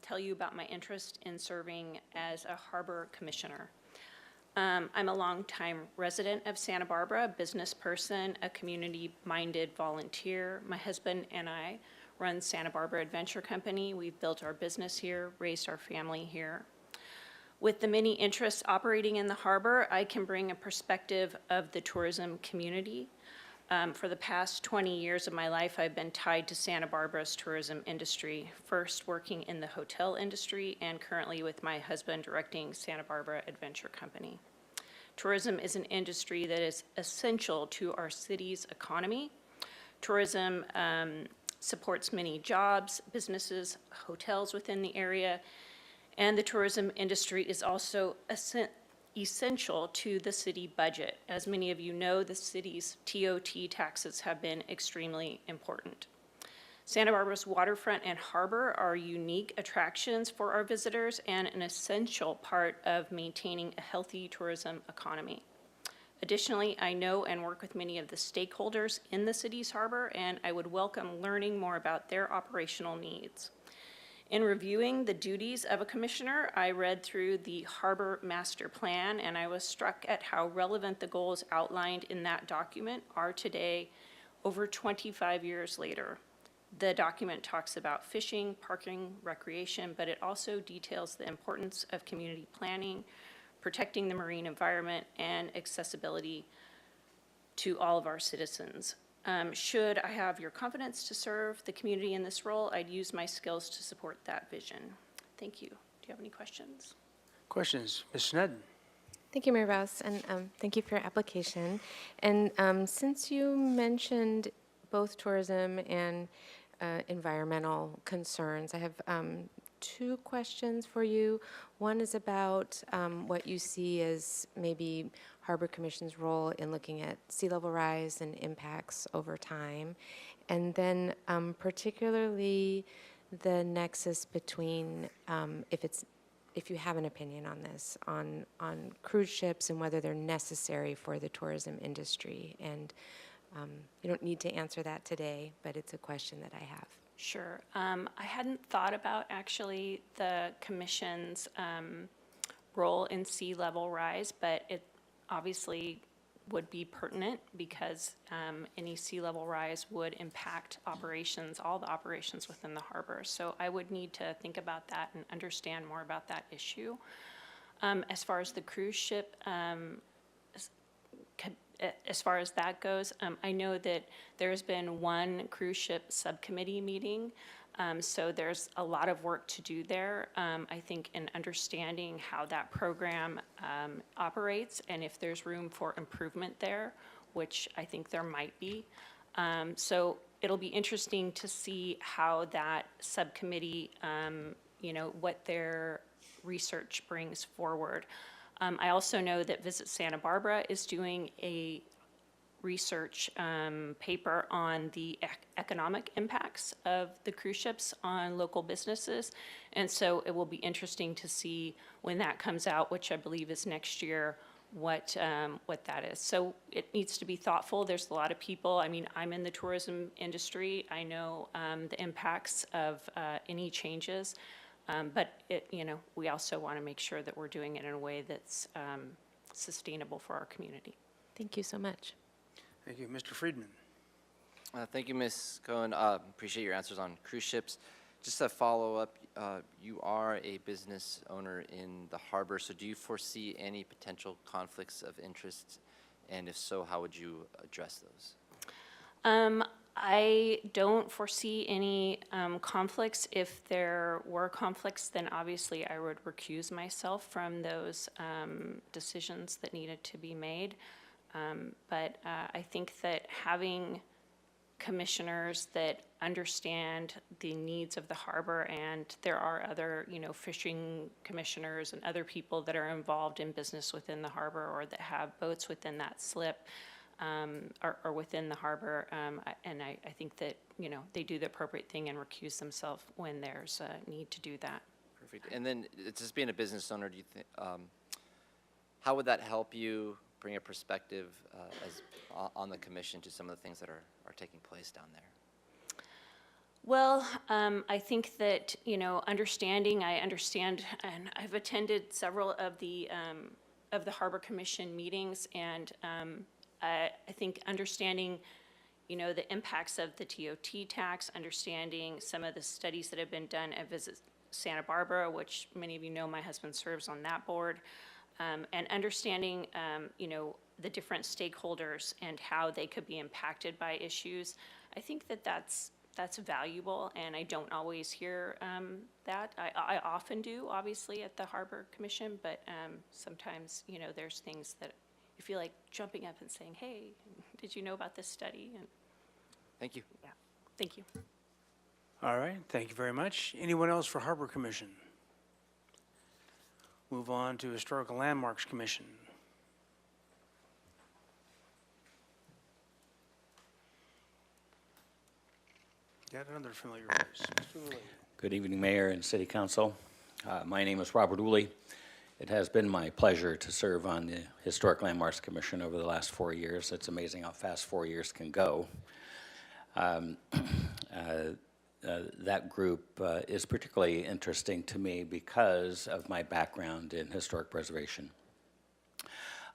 tell you about my interest in serving as a Harbor Commissioner. I'm a longtime resident of Santa Barbara, a business person, a community-minded volunteer. My husband and I run Santa Barbara Adventure Company. We've built our business here, raised our family here. With the many interests operating in the harbor, I can bring a perspective of the tourism community. For the past 20 years of my life, I've been tied to Santa Barbara's tourism industry, first working in the hotel industry and currently with my husband directing Santa Barbara Adventure Company. Tourism is an industry that is essential to our city's economy. Tourism supports many jobs, businesses, hotels within the area, and the tourism industry is also essential to the city budget. As many of you know, the city's TOT taxes have been extremely important. Santa Barbara's waterfront and harbor are unique attractions for our visitors and an essential part of maintaining a healthy tourism economy. Additionally, I know and work with many of the stakeholders in the city's harbor, and I would welcome learning more about their operational needs. In reviewing the duties of a commissioner, I read through the Harbor Master Plan, and I was struck at how relevant the goals outlined in that document are today, over 25 years later. The document talks about fishing, parking, recreation, but it also details the importance of community planning, protecting the marine environment, and accessibility to all of our citizens. Should I have your confidence to serve the community in this role, I'd use my skills to support that vision. Thank you. Do you have any questions? Questions? Ms. Sneddon? Thank you, Mayor Rouse, and thank you for your application. And since you mentioned both tourism and environmental concerns, I have two questions for you. One is about what you see as maybe Harbor Commission's role in looking at sea level rise and impacts over time. And then particularly the nexus between, if you have an opinion on this, on cruise ships and whether they're necessary for the tourism industry. And you don't need to answer that today, but it's a question that I have. Sure. I hadn't thought about actually the commission's role in sea level rise, but it obviously would be pertinent because any sea level rise would impact operations, all the operations within the harbor. So I would need to think about that and understand more about that issue. As far as the cruise ship, as far as that goes, I know that there's been one cruise ship subcommittee meeting, so there's a lot of work to do there. I think in understanding how that program operates and if there's room for improvement there, which I think there might be. So it'll be interesting to see how that subcommittee, what their research brings forward. I also know that Visit Santa Barbara is doing a research paper on the economic impacts of the cruise ships on local businesses. And so it will be interesting to see when that comes out, which I believe is next year, what that is. So it needs to be thoughtful. There's a lot of people. I mean, I'm in the tourism industry. I know the impacts of any changes. But we also want to make sure that we're doing it in a way that's sustainable for our community. Thank you so much. Thank you. Mr. Friedman? Thank you, Ms. Cohen. Appreciate your answers on cruise ships. Just a follow-up, you are a business owner in the harbor, so do you foresee any potential conflicts of interest? And if so, how would you address those? I don't foresee any conflicts. If there were conflicts, then obviously I would recuse myself from those decisions that needed to be made. But I think that having commissioners that understand the needs of the harbor, and there are other, fishing commissioners and other people that are involved in business within the harbor or that have boats within that slip, or within the harbor, and I think that, they do the appropriate thing and recuse themselves when there's a need to do that. Perfect. And then, just being a business owner, do you think, how would that help you bring a perspective on the commission to some of the things that are taking place down there? Well, I think that, I understand, and I've attended several of the Harbor Commission meetings, and I think understanding, the impacts of the TOT tax, understanding some of the studies that have been done at Visit Santa Barbara, which many of you know my husband serves on that board, and understanding, the different stakeholders and how they could be impacted by issues. I think that that's valuable, and I don't always hear that. I often do, obviously, at the Harbor Commission, but sometimes, there's things that you feel like jumping up and saying, hey, did you know about this study? And thank you. Yeah, thank you. All right, thank you very much. Anyone else for Harbor Commission? Move on to Historical Landmarks Commission. got another familiar voice. Mr. Lilly. Good evening, Mayor and City Council. My name is Robert Woolley. It has been my pleasure to serve on the Historic Landmarks Commission over the last 4 years. It's amazing how fast 4 years can go. That group is particularly interesting to me because of my background in historic preservation.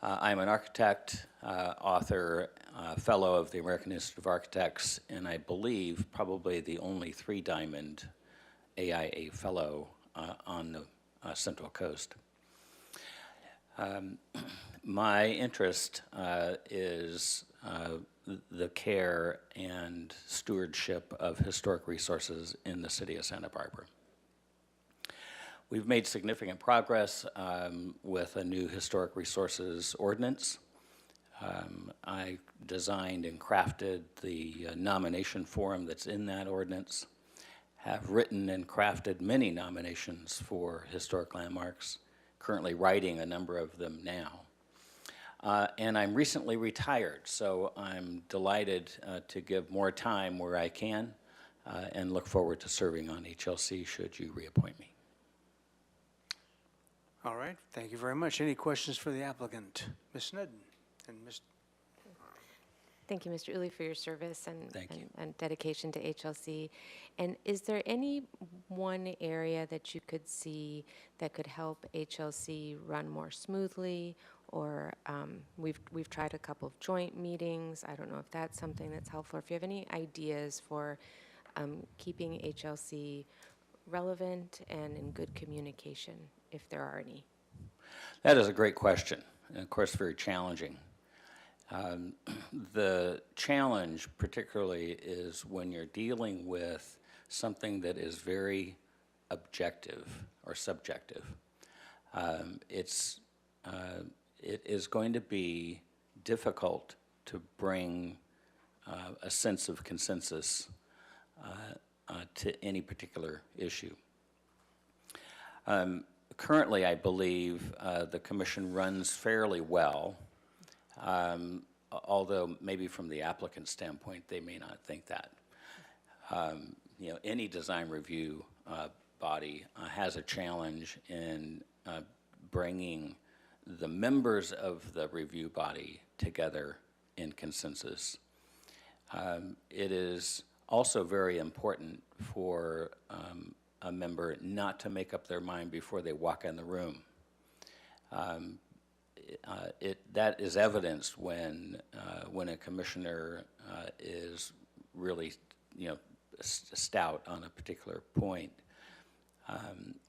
I'm an architect, author, fellow of the American Institute of Architects, and I believe probably the only three-diamond AIA fellow on the Central Coast. My interest is the care and stewardship of historic resources in the city of Santa Barbara. We've made significant progress with a new historic resources ordinance. I designed and crafted the nomination form that's in that ordinance, have written and crafted many nominations for historic landmarks, currently writing a number of them now. And I'm recently retired, so I'm delighted to give more time where I can and look forward to serving on HLC should you reappoint me. All right, thank you very much. Any questions for the applicant? Ms. Snedden and Ms. Thank you, Mr. Uli, for your service Thank you. and dedication to HLC. And is there any one area that you could see that could help HLC run more smoothly? Or we've tried a couple of joint meetings. I don't know if that's something that's helpful. If you have any ideas for keeping HLC relevant and in good communication, if there are any. That is a great question, and of course very challenging. The challenge particularly is when you're dealing with something that is very objective or subjective. It is going to be difficult to bring a sense of consensus to any particular issue. Currently, I believe the commission runs fairly well, although maybe from the applicant standpoint, they may not think that. You know, any design review body has a challenge in bringing the members of the review body together in consensus. It is also very important for a member not to make up their mind before they walk in the room. That is evidenced when a commissioner is really, stout on a particular point.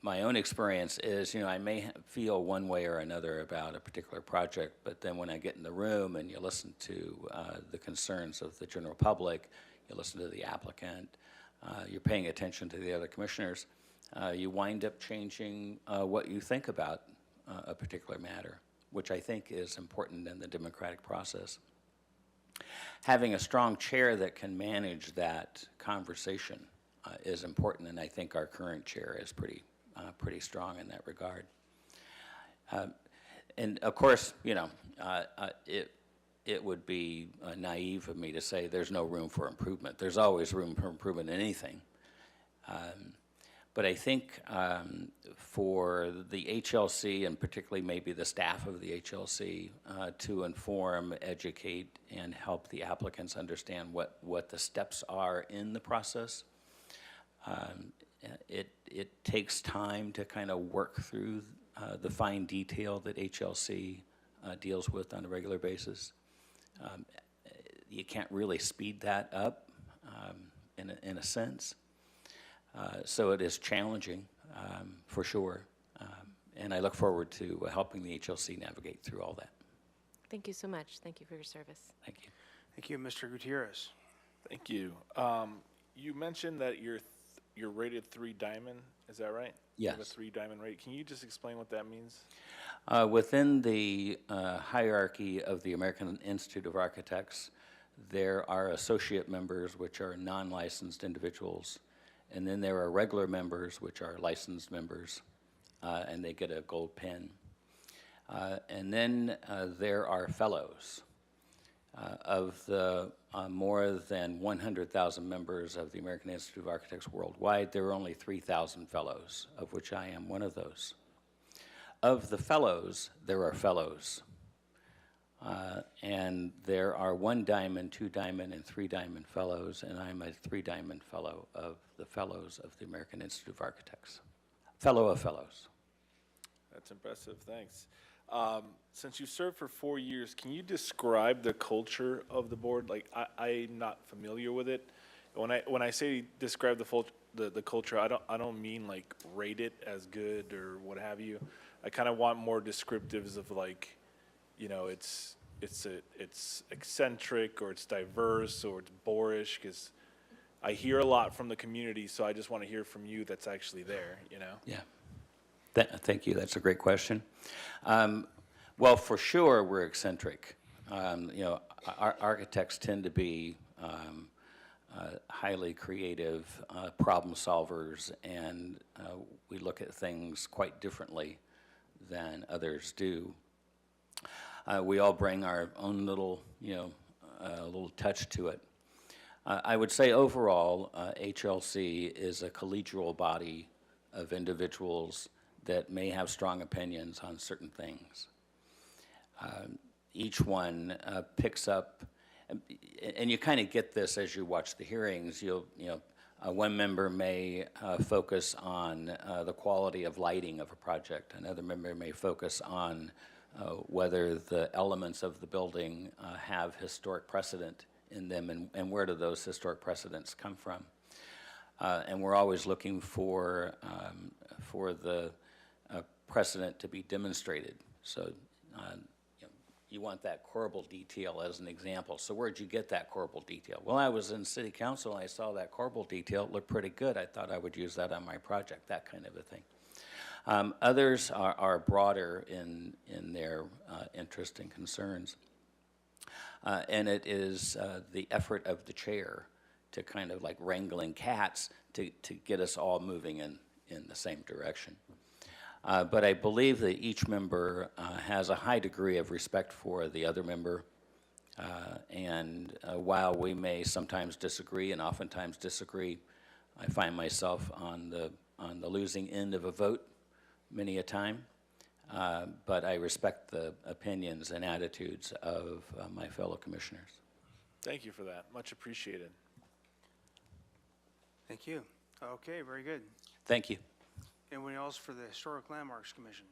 My own experience is, I may feel one way or another about a particular project, but then when I get in the room and you listen to the concerns of the general public, you listen to the applicant, you're paying attention to the other commissioners, you wind up changing what you think about a particular matter, which I think is important in the democratic process. Having a strong chair that can manage that conversation is important, and I think our current chair is pretty strong in that regard. And of course, it would be naive of me to say there's no room for improvement. There's always room for improvement in anything. But I think for the HLC, and particularly maybe the staff of the HLC, to inform, educate, and help the applicants understand what the steps are in the process. It takes time to kind of work through the fine detail that HLC deals with on a regular basis. You can't really speed that up in a sense. So it is challenging for sure. And I look forward to helping the HLC navigate through all that. Thank you so much. Thank you for your service. Thank you. Thank you, Mr. Gutierrez. Thank you. You mentioned that you're rated 3 diamond, is that right? You have a Yes. 3 diamond rate. Can you just explain what that means? Within the hierarchy of the American Institute of Architects, there are associate members, which are non-licensed individuals, and then there are regular members, which are licensed members, and they get a gold pin. And then there are fellows. Of the more than 100,000 members of the American Institute of Architects worldwide, there are only 3,000 fellows, of which I am one of those. Of the fellows, there are fellows. And there are 1 diamond, 2 diamond, and 3 diamond fellows, and I'm a 3 diamond fellow of the fellows of the American Institute of Architects. Fellow of fellows. That's impressive, thanks. Since you served for 4 years, can you describe the culture of the board? Like, I'm not familiar with it. When I say describe the culture, I don't mean like rate it as good or what have you. I kind of want more descriptives of like, you know, it's eccentric or it's diverse or it's boorish, because I hear a lot from the community, so I just want to hear from you that's actually there, you know? Yeah. Thank you. That's a great question. Well, for sure, we're eccentric. You know, our architects tend to be highly creative problem solvers, and we look at things quite differently than others do. We all bring our own little, you know, little touch to it. I would say overall, HLC is a collegial body of individuals that may have strong opinions on certain things. Each one picks up, and you kind of get this as you watch the hearings. One member may focus on the quality of lighting of a project. Another member may focus on whether the elements of the building have historic precedent in them, and where do those historic precedents come from. And we're always looking for the precedent to be demonstrated. So you want that corbel detail as an example. So where'd you get that corbel detail? Well, I was in city council and I saw that corbel detail. It looked pretty good. I thought I would use that on my project, that kind of a thing. Others are broader in their interest and concerns. And it is the effort of the chair to kind of like wrangling cats to get us all moving in the same direction. But I believe that each member has a high degree of respect for the other member. And while we may sometimes disagree and oftentimes disagree, I find myself on the losing end of a vote many a time. But I respect the opinions and attitudes of my fellow commissioners. Thank you for that. Much appreciated. Thank you. Okay, very good. Thank you. Anyone else for the Historic Landmarks Commission?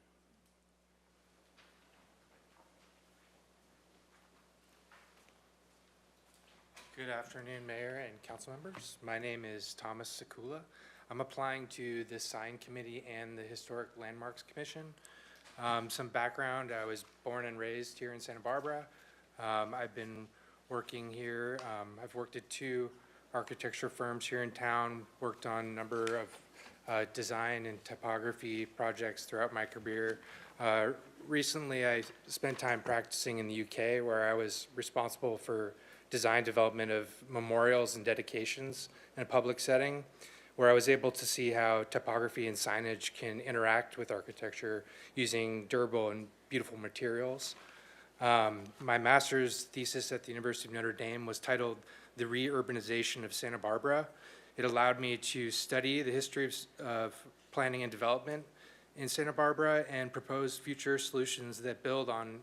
Good afternoon, Mayor and council members. My name is Thomas Sekula. I'm applying to the Sign Committee and the Historic Landmarks Commission. Some background, I was born and raised here in Santa Barbara. I've been working here. I've worked at 2 architecture firms here in town, worked on a number of design and typography projects throughout my career. Recently, I spent time practicing in the UK, where I was responsible for design development of memorials and dedications in a public setting, where I was able to see how typography and signage can interact with architecture using durable and beautiful materials. My master's thesis at the University of Notre Dame was titled "The Reurbanization of Santa Barbara." It allowed me to study the history of planning and development in Santa Barbara and propose future solutions that build on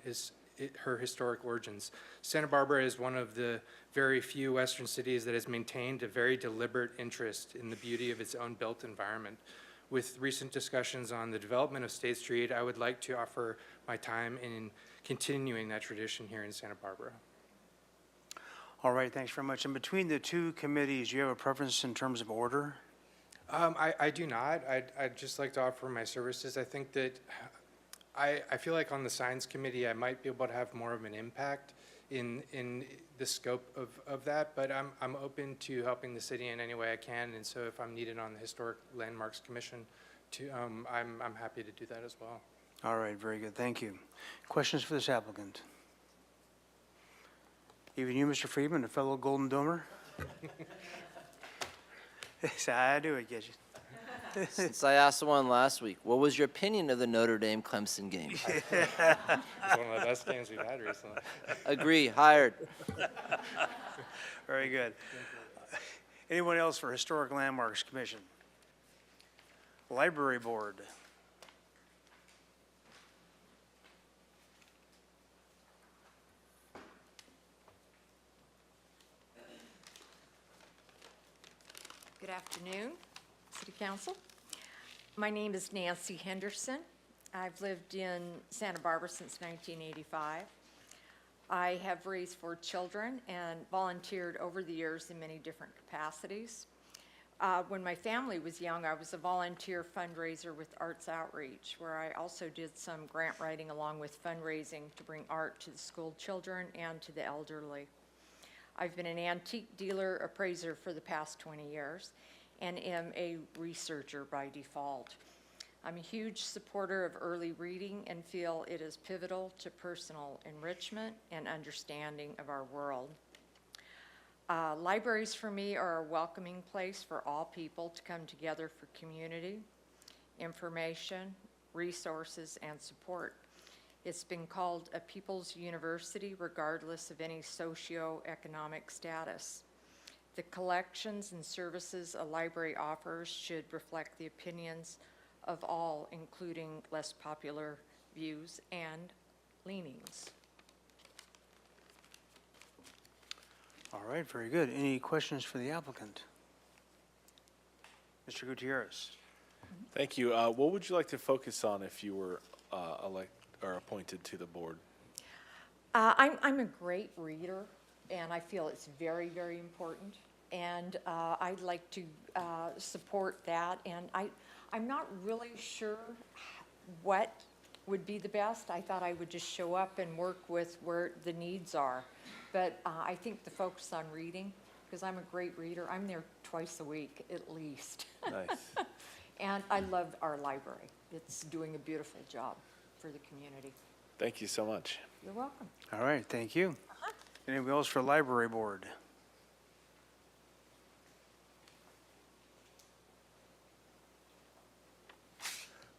her historic origins. Santa Barbara is one of the very few Western cities that has maintained a very deliberate interest in the beauty of its own built environment. With recent discussions on the development of State Street, I would like to offer my time in continuing that tradition here in Santa Barbara. All right, thanks very much. And between the 2 committees, do you have a preference in terms of order? I do not. I'd just like to offer my services. I think that I feel like on the Signs Committee, I might be able to have more of an impact in the scope of that, but I'm open to helping the city in any way I can, and so if I'm needed on the Historic Landmarks Commission, I'm happy to do that as well. All right, very good, thank you. Questions for this applicant? Even you, Mr. Friedman, a fellow Golden Domer? Yes, I do, I get you. Since I asked one last week, what was your opinion of the Notre Dame Clemson game? It's one of the best games we've had recently. Agree, hired. Very good. Anyone else for Historic Landmarks Commission? Library Board. Good afternoon, City Council. My name is Nancy Henderson. I've lived in Santa Barbara since 1985. I have raised 4 children and volunteered over the years in many different capacities. When my family was young, I was a volunteer fundraiser with Arts Outreach, where I also did some grant writing along with fundraising to bring art to the school children and to the elderly. I've been an antique dealer appraiser for the past 20 years and am a researcher by default. I'm a huge supporter of early reading and feel it is pivotal to personal enrichment and understanding of our world. Libraries for me are a welcoming place for all people to come together for community, information, resources, and support. It's been called a people's university regardless of any socioeconomic status. The collections and services a library offers should reflect the opinions of all, including less popular views and leanings. All right, very good. Any questions for the applicant? Mr. Gutierrez. Thank you. What would you like to focus on if you were appointed to the board? I'm a great reader, and I feel it's very, very important. And I'd like to support that. And I'm not really sure what would be the best. I thought I would just show up and work with where the needs are. But I think the focus on reading, because I'm a great reader, I'm there twice a week at least. Nice. And I love our library. It's doing a beautiful job for the community. Thank you so much. You're welcome. All right, thank you. Anyone else for Library Board?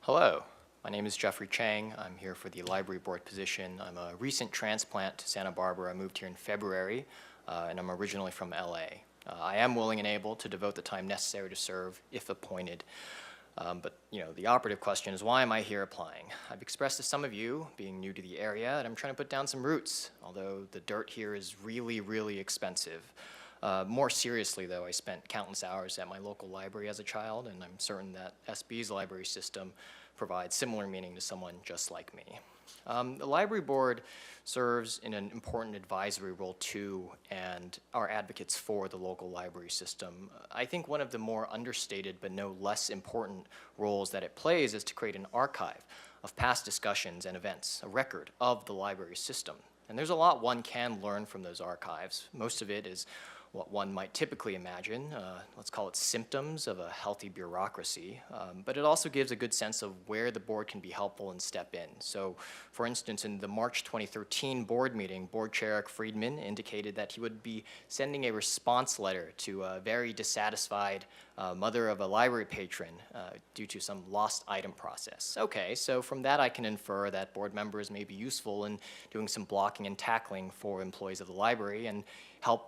Hello, my name is Jeffrey Chang. I'm here for the Library Board position. I'm a recent transplant to Santa Barbara. I moved here in February, and I'm originally from LA. I am willing and able to devote the time necessary to serve if appointed. But the operative question is, why am I here applying? I've expressed to some of you, being new to the area, that I'm trying to put down some roots, although the dirt here is really, really expensive. More seriously, though, I spent countless hours at my local library as a child, and I'm certain that SB's library system provides similar meaning to someone just like me. The Library Board serves in an important advisory role to and are advocates for the local library system. I think one of the more understated but no less important roles that it plays is to create an archive of past discussions and events, a record of the library system. And there's a lot one can learn from those archives. Most of it is what one might typically imagine, let's call it symptoms of a healthy bureaucracy, but it also gives a good sense of where the board can be helpful and step in. So, for instance, in the March 2013 board meeting, Board Chair Eric Friedman indicated that he would be sending a response letter to a very dissatisfied mother of a library patron due to some lost item process. Okay, so from that I can infer that board members may be useful in doing some blocking and tackling for employees of the library and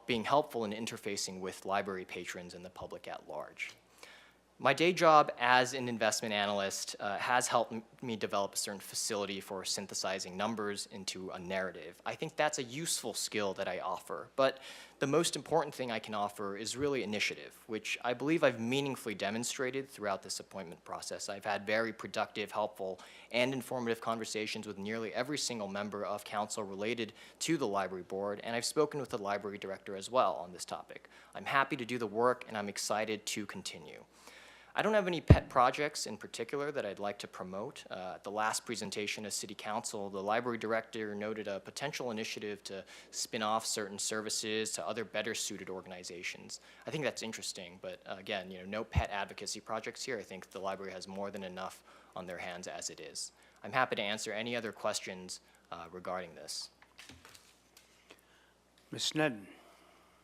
being helpful in interfacing with library patrons and the public at large. My day job as an investment analyst has helped me develop a certain facility for synthesizing numbers into a narrative. I think that's a useful skill that I offer, but the most important thing I can offer is really initiative, which I believe I've meaningfully demonstrated throughout this appointment process. I've had very productive, helpful, and informative conversations with nearly every single member of council related to the library board, and I've spoken with the library director as well on this topic. I'm happy to do the work, and I'm excited to continue. I don't have any pet projects in particular that I'd like to promote. At the last presentation as City Council, the library director noted a potential initiative to spin off certain services to other better suited organizations. I think that's interesting, but again, no pet advocacy projects here. I think the library has more than enough on their hands as it is. I'm happy to answer any other questions regarding this. Ms. Sneddon.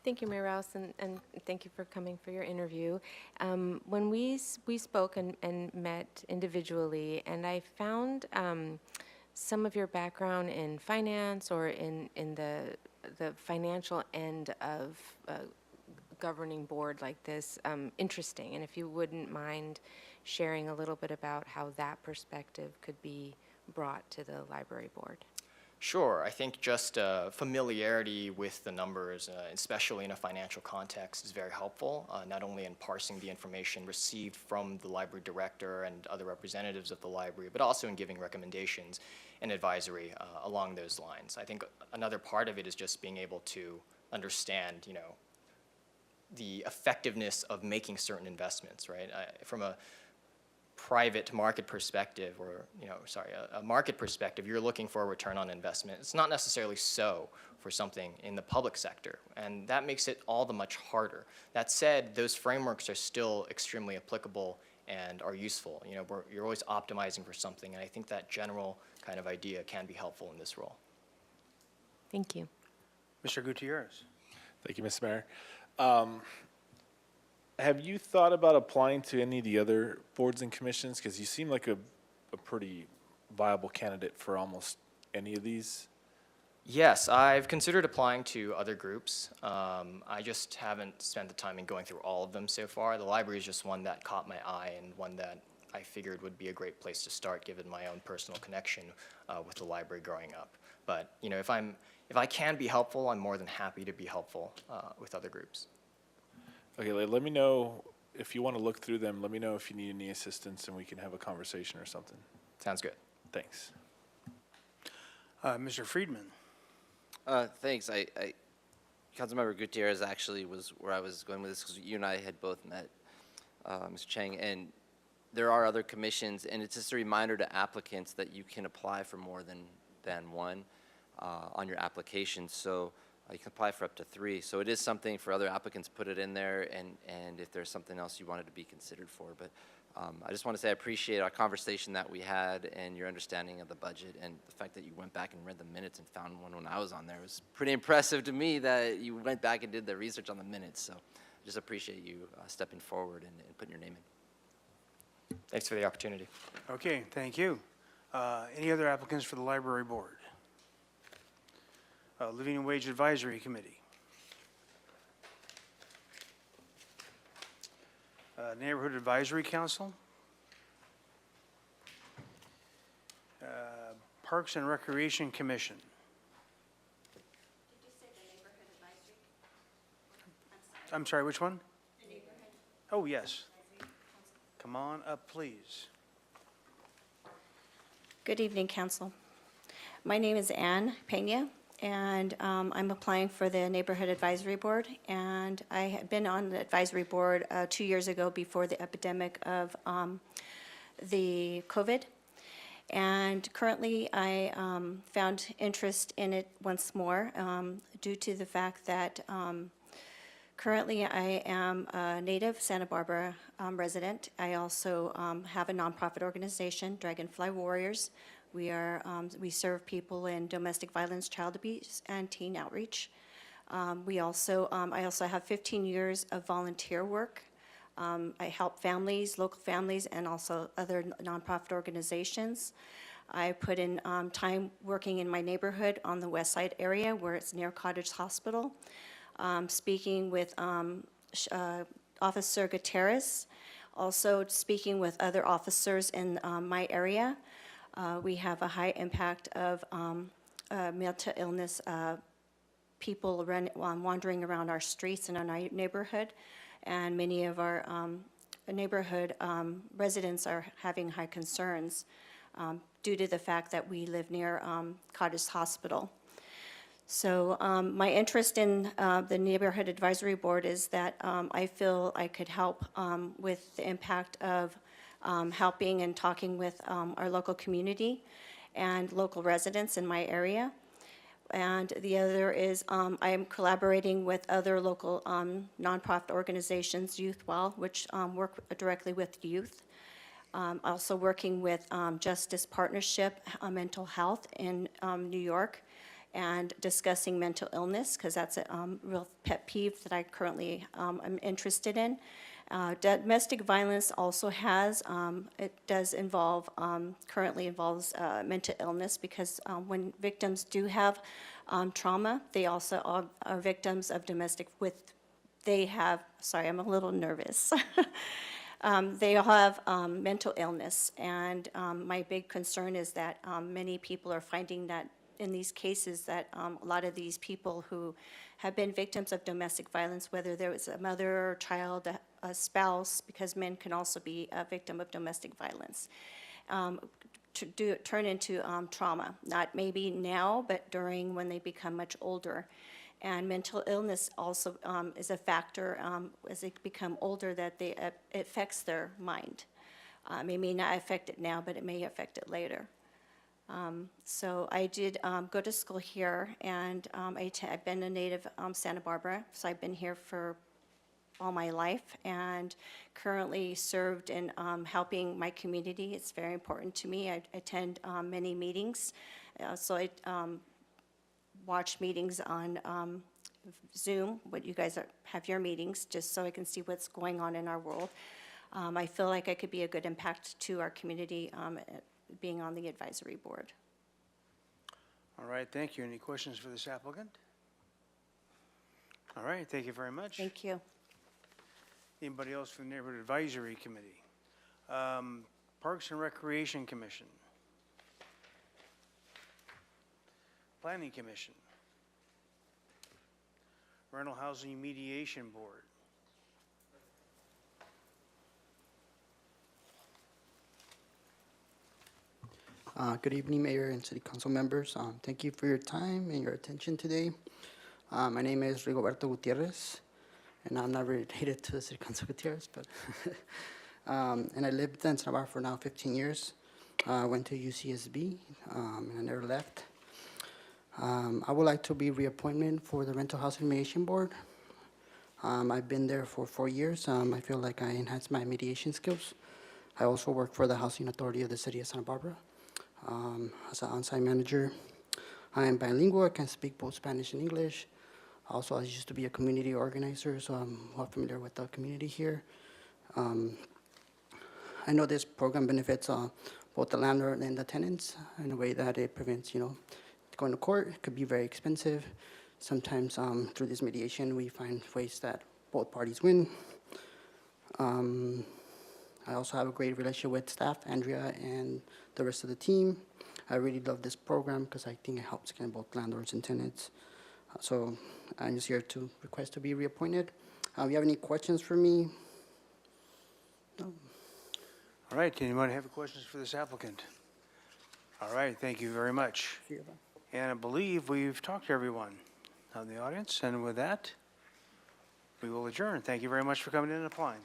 Thank you, Mayor Rouse, and thank you for coming for your interview. When we spoke and met individually, and I found some of your background in finance or in the financial end of a governing board like this interesting. And if you wouldn't mind sharing a little bit about how that perspective could be brought to the library board. Sure. I think just familiarity with the numbers, especially in a financial context, is very helpful, not only in parsing the information received from the library director and other representatives of the library, but also in giving recommendations and advisory along those lines. I think another part of it is just being able to understand, the effectiveness of making certain investments, right? From a private market perspective, or a market perspective, you're looking for a return on investment. It's not necessarily so for something in the public sector, and that makes it all the much harder. That said, those frameworks are still extremely applicable and are useful. You're always optimizing for something, and I think that general kind of idea can be helpful in this role. Thank you. Mr. Gutierrez. Thank you, Mr. Mayor. Have you thought about applying to any of the other boards and commissions? Because you seem like a pretty viable candidate for almost any of these. Yes, I've considered applying to other groups. I just haven't spent the time in going through all of them so far. The library is just one that caught my eye and one that I figured would be a great place to start given my own personal connection with the library growing up. But if I can be helpful, I'm more than happy to be helpful with other groups. Okay, let me know if you want to look through them. Let me know if you need any assistance, and we can have a conversation or something. Sounds good. Thanks. Mr. Friedman. Thanks. Councilmember Gutierrez actually was where I was going with this, because you and I had both met Mr. Chang, and there are other commissions, and it's just a reminder to applicants that you can apply for more than one on your application. So you can apply for up to 3. So it is something for other applicants, put it in there, and if there's something else you wanted to be considered for. But I just want to say I appreciate our conversation that we had and your understanding of the budget, and the fact that you went back and read the minutes and found one when I was on there. It was pretty impressive to me that you went back and did the research on the minutes. So I just appreciate you stepping forward and putting your name in. Thanks for the opportunity. Okay, thank you. Any other applicants for the library board? Living and Wage Advisory Committee. Neighborhood Advisory Council. Parks and Recreation Commission. Did you say the Neighborhood Advisory? I'm sorry, which one? The Neighborhood. Oh, yes. Come on up, please. Good evening, Council. My name is Ann Pena, and I'm applying for the Neighborhood Advisory Board. And I had been on the advisory board 2 years ago before the epidemic of the COVID. And currently, I found interest in it once more due to the fact that currently I am a native Santa Barbara resident. I also have a nonprofit organization, Dragonfly Warriors. We serve people in domestic violence, child abuse, and teen outreach. I also have 15 years of volunteer work. I help families, local families, and also other nonprofit organizations. I put in time working in my neighborhood on the West Side area where it's near Cottage Hospital, speaking with Officer Gutierrez, also speaking with other officers in my area. We have a high impact of mental illness people wandering around our streets and in our neighborhood, and many of our neighborhood residents are having high concerns due to the fact that we live near Cottage Hospital. So my interest in the Neighborhood Advisory Board is that I feel I could help with the impact of helping and talking with our local community and local residents in my area. And the other is I am collaborating with other local nonprofit organizations, YouthWell, which work directly with youth. Also working with Justice Partnership Mental Health in New York, and discussing mental illness, because that's a real pet peeve that I currently am interested in. Domestic violence also has, it does involve, currently involves mental illness, because when victims do have trauma, they also are victims of domestic they have, sorry, I'm a little nervous. They have mental illness, and my big concern is that many people are finding that in these cases that a lot of these people who have been victims of domestic violence, whether there was a mother or child, a spouse, because men can also be a victim of domestic violence, turn into trauma, not maybe now, but during when they become much older. And mental illness also is a factor as they become older, that it affects their mind. It may not affect it now, but it may affect it later. So I did go to school here, and I've been a native Santa Barbara, so I've been here for all my life, and currently served in helping my community. It's very important to me. I attend many meetings, so I watch meetings on Zoom, what you guys have your meetings, just so I can see what's going on in our world. I feel like I could be a good impact to our community being on the advisory board. All right, thank you. Any questions for this applicant? All right, thank you very much. Thank you. Anybody else from the Neighborhood Advisory Committee? Parks and Recreation Commission. Planning Commission. Rental Housing Mediation Board. Good evening, Mayor and City Council members. Thank you for your time and your attention today. My name is Rigoberto Gutierrez, and I'm not related to the City Council Gutierrez, but and I lived in Santa Barbara for now 15 years. Went to UCSB, and I never left. I would like to be reappointment for the Rental Housing Mediation Board. I've been there for 4 years. I feel like I enhanced my mediation skills. I also work for the Housing Authority of the City of Santa Barbara as an on-site manager. I am bilingual. I can speak both Spanish and English. Also, I used to be a community organizer, so I'm well familiar with the community here. I know this program benefits both the landlord and the tenants in a way that it prevents, going to court. It could be very expensive. Sometimes through this mediation, we find ways that both parties win. I also have a great relationship with staff, Andrea, and the rest of the team. I really love this program because I think it helps both landlords and tenants. So I'm just here to request to be reappointed. If you have any questions for me? No. All right, anybody have questions for this applicant? All right, thank you very much. And I believe we've talked to everyone in the audience, and with that, we will adjourn. Thank you very much for coming in and applying.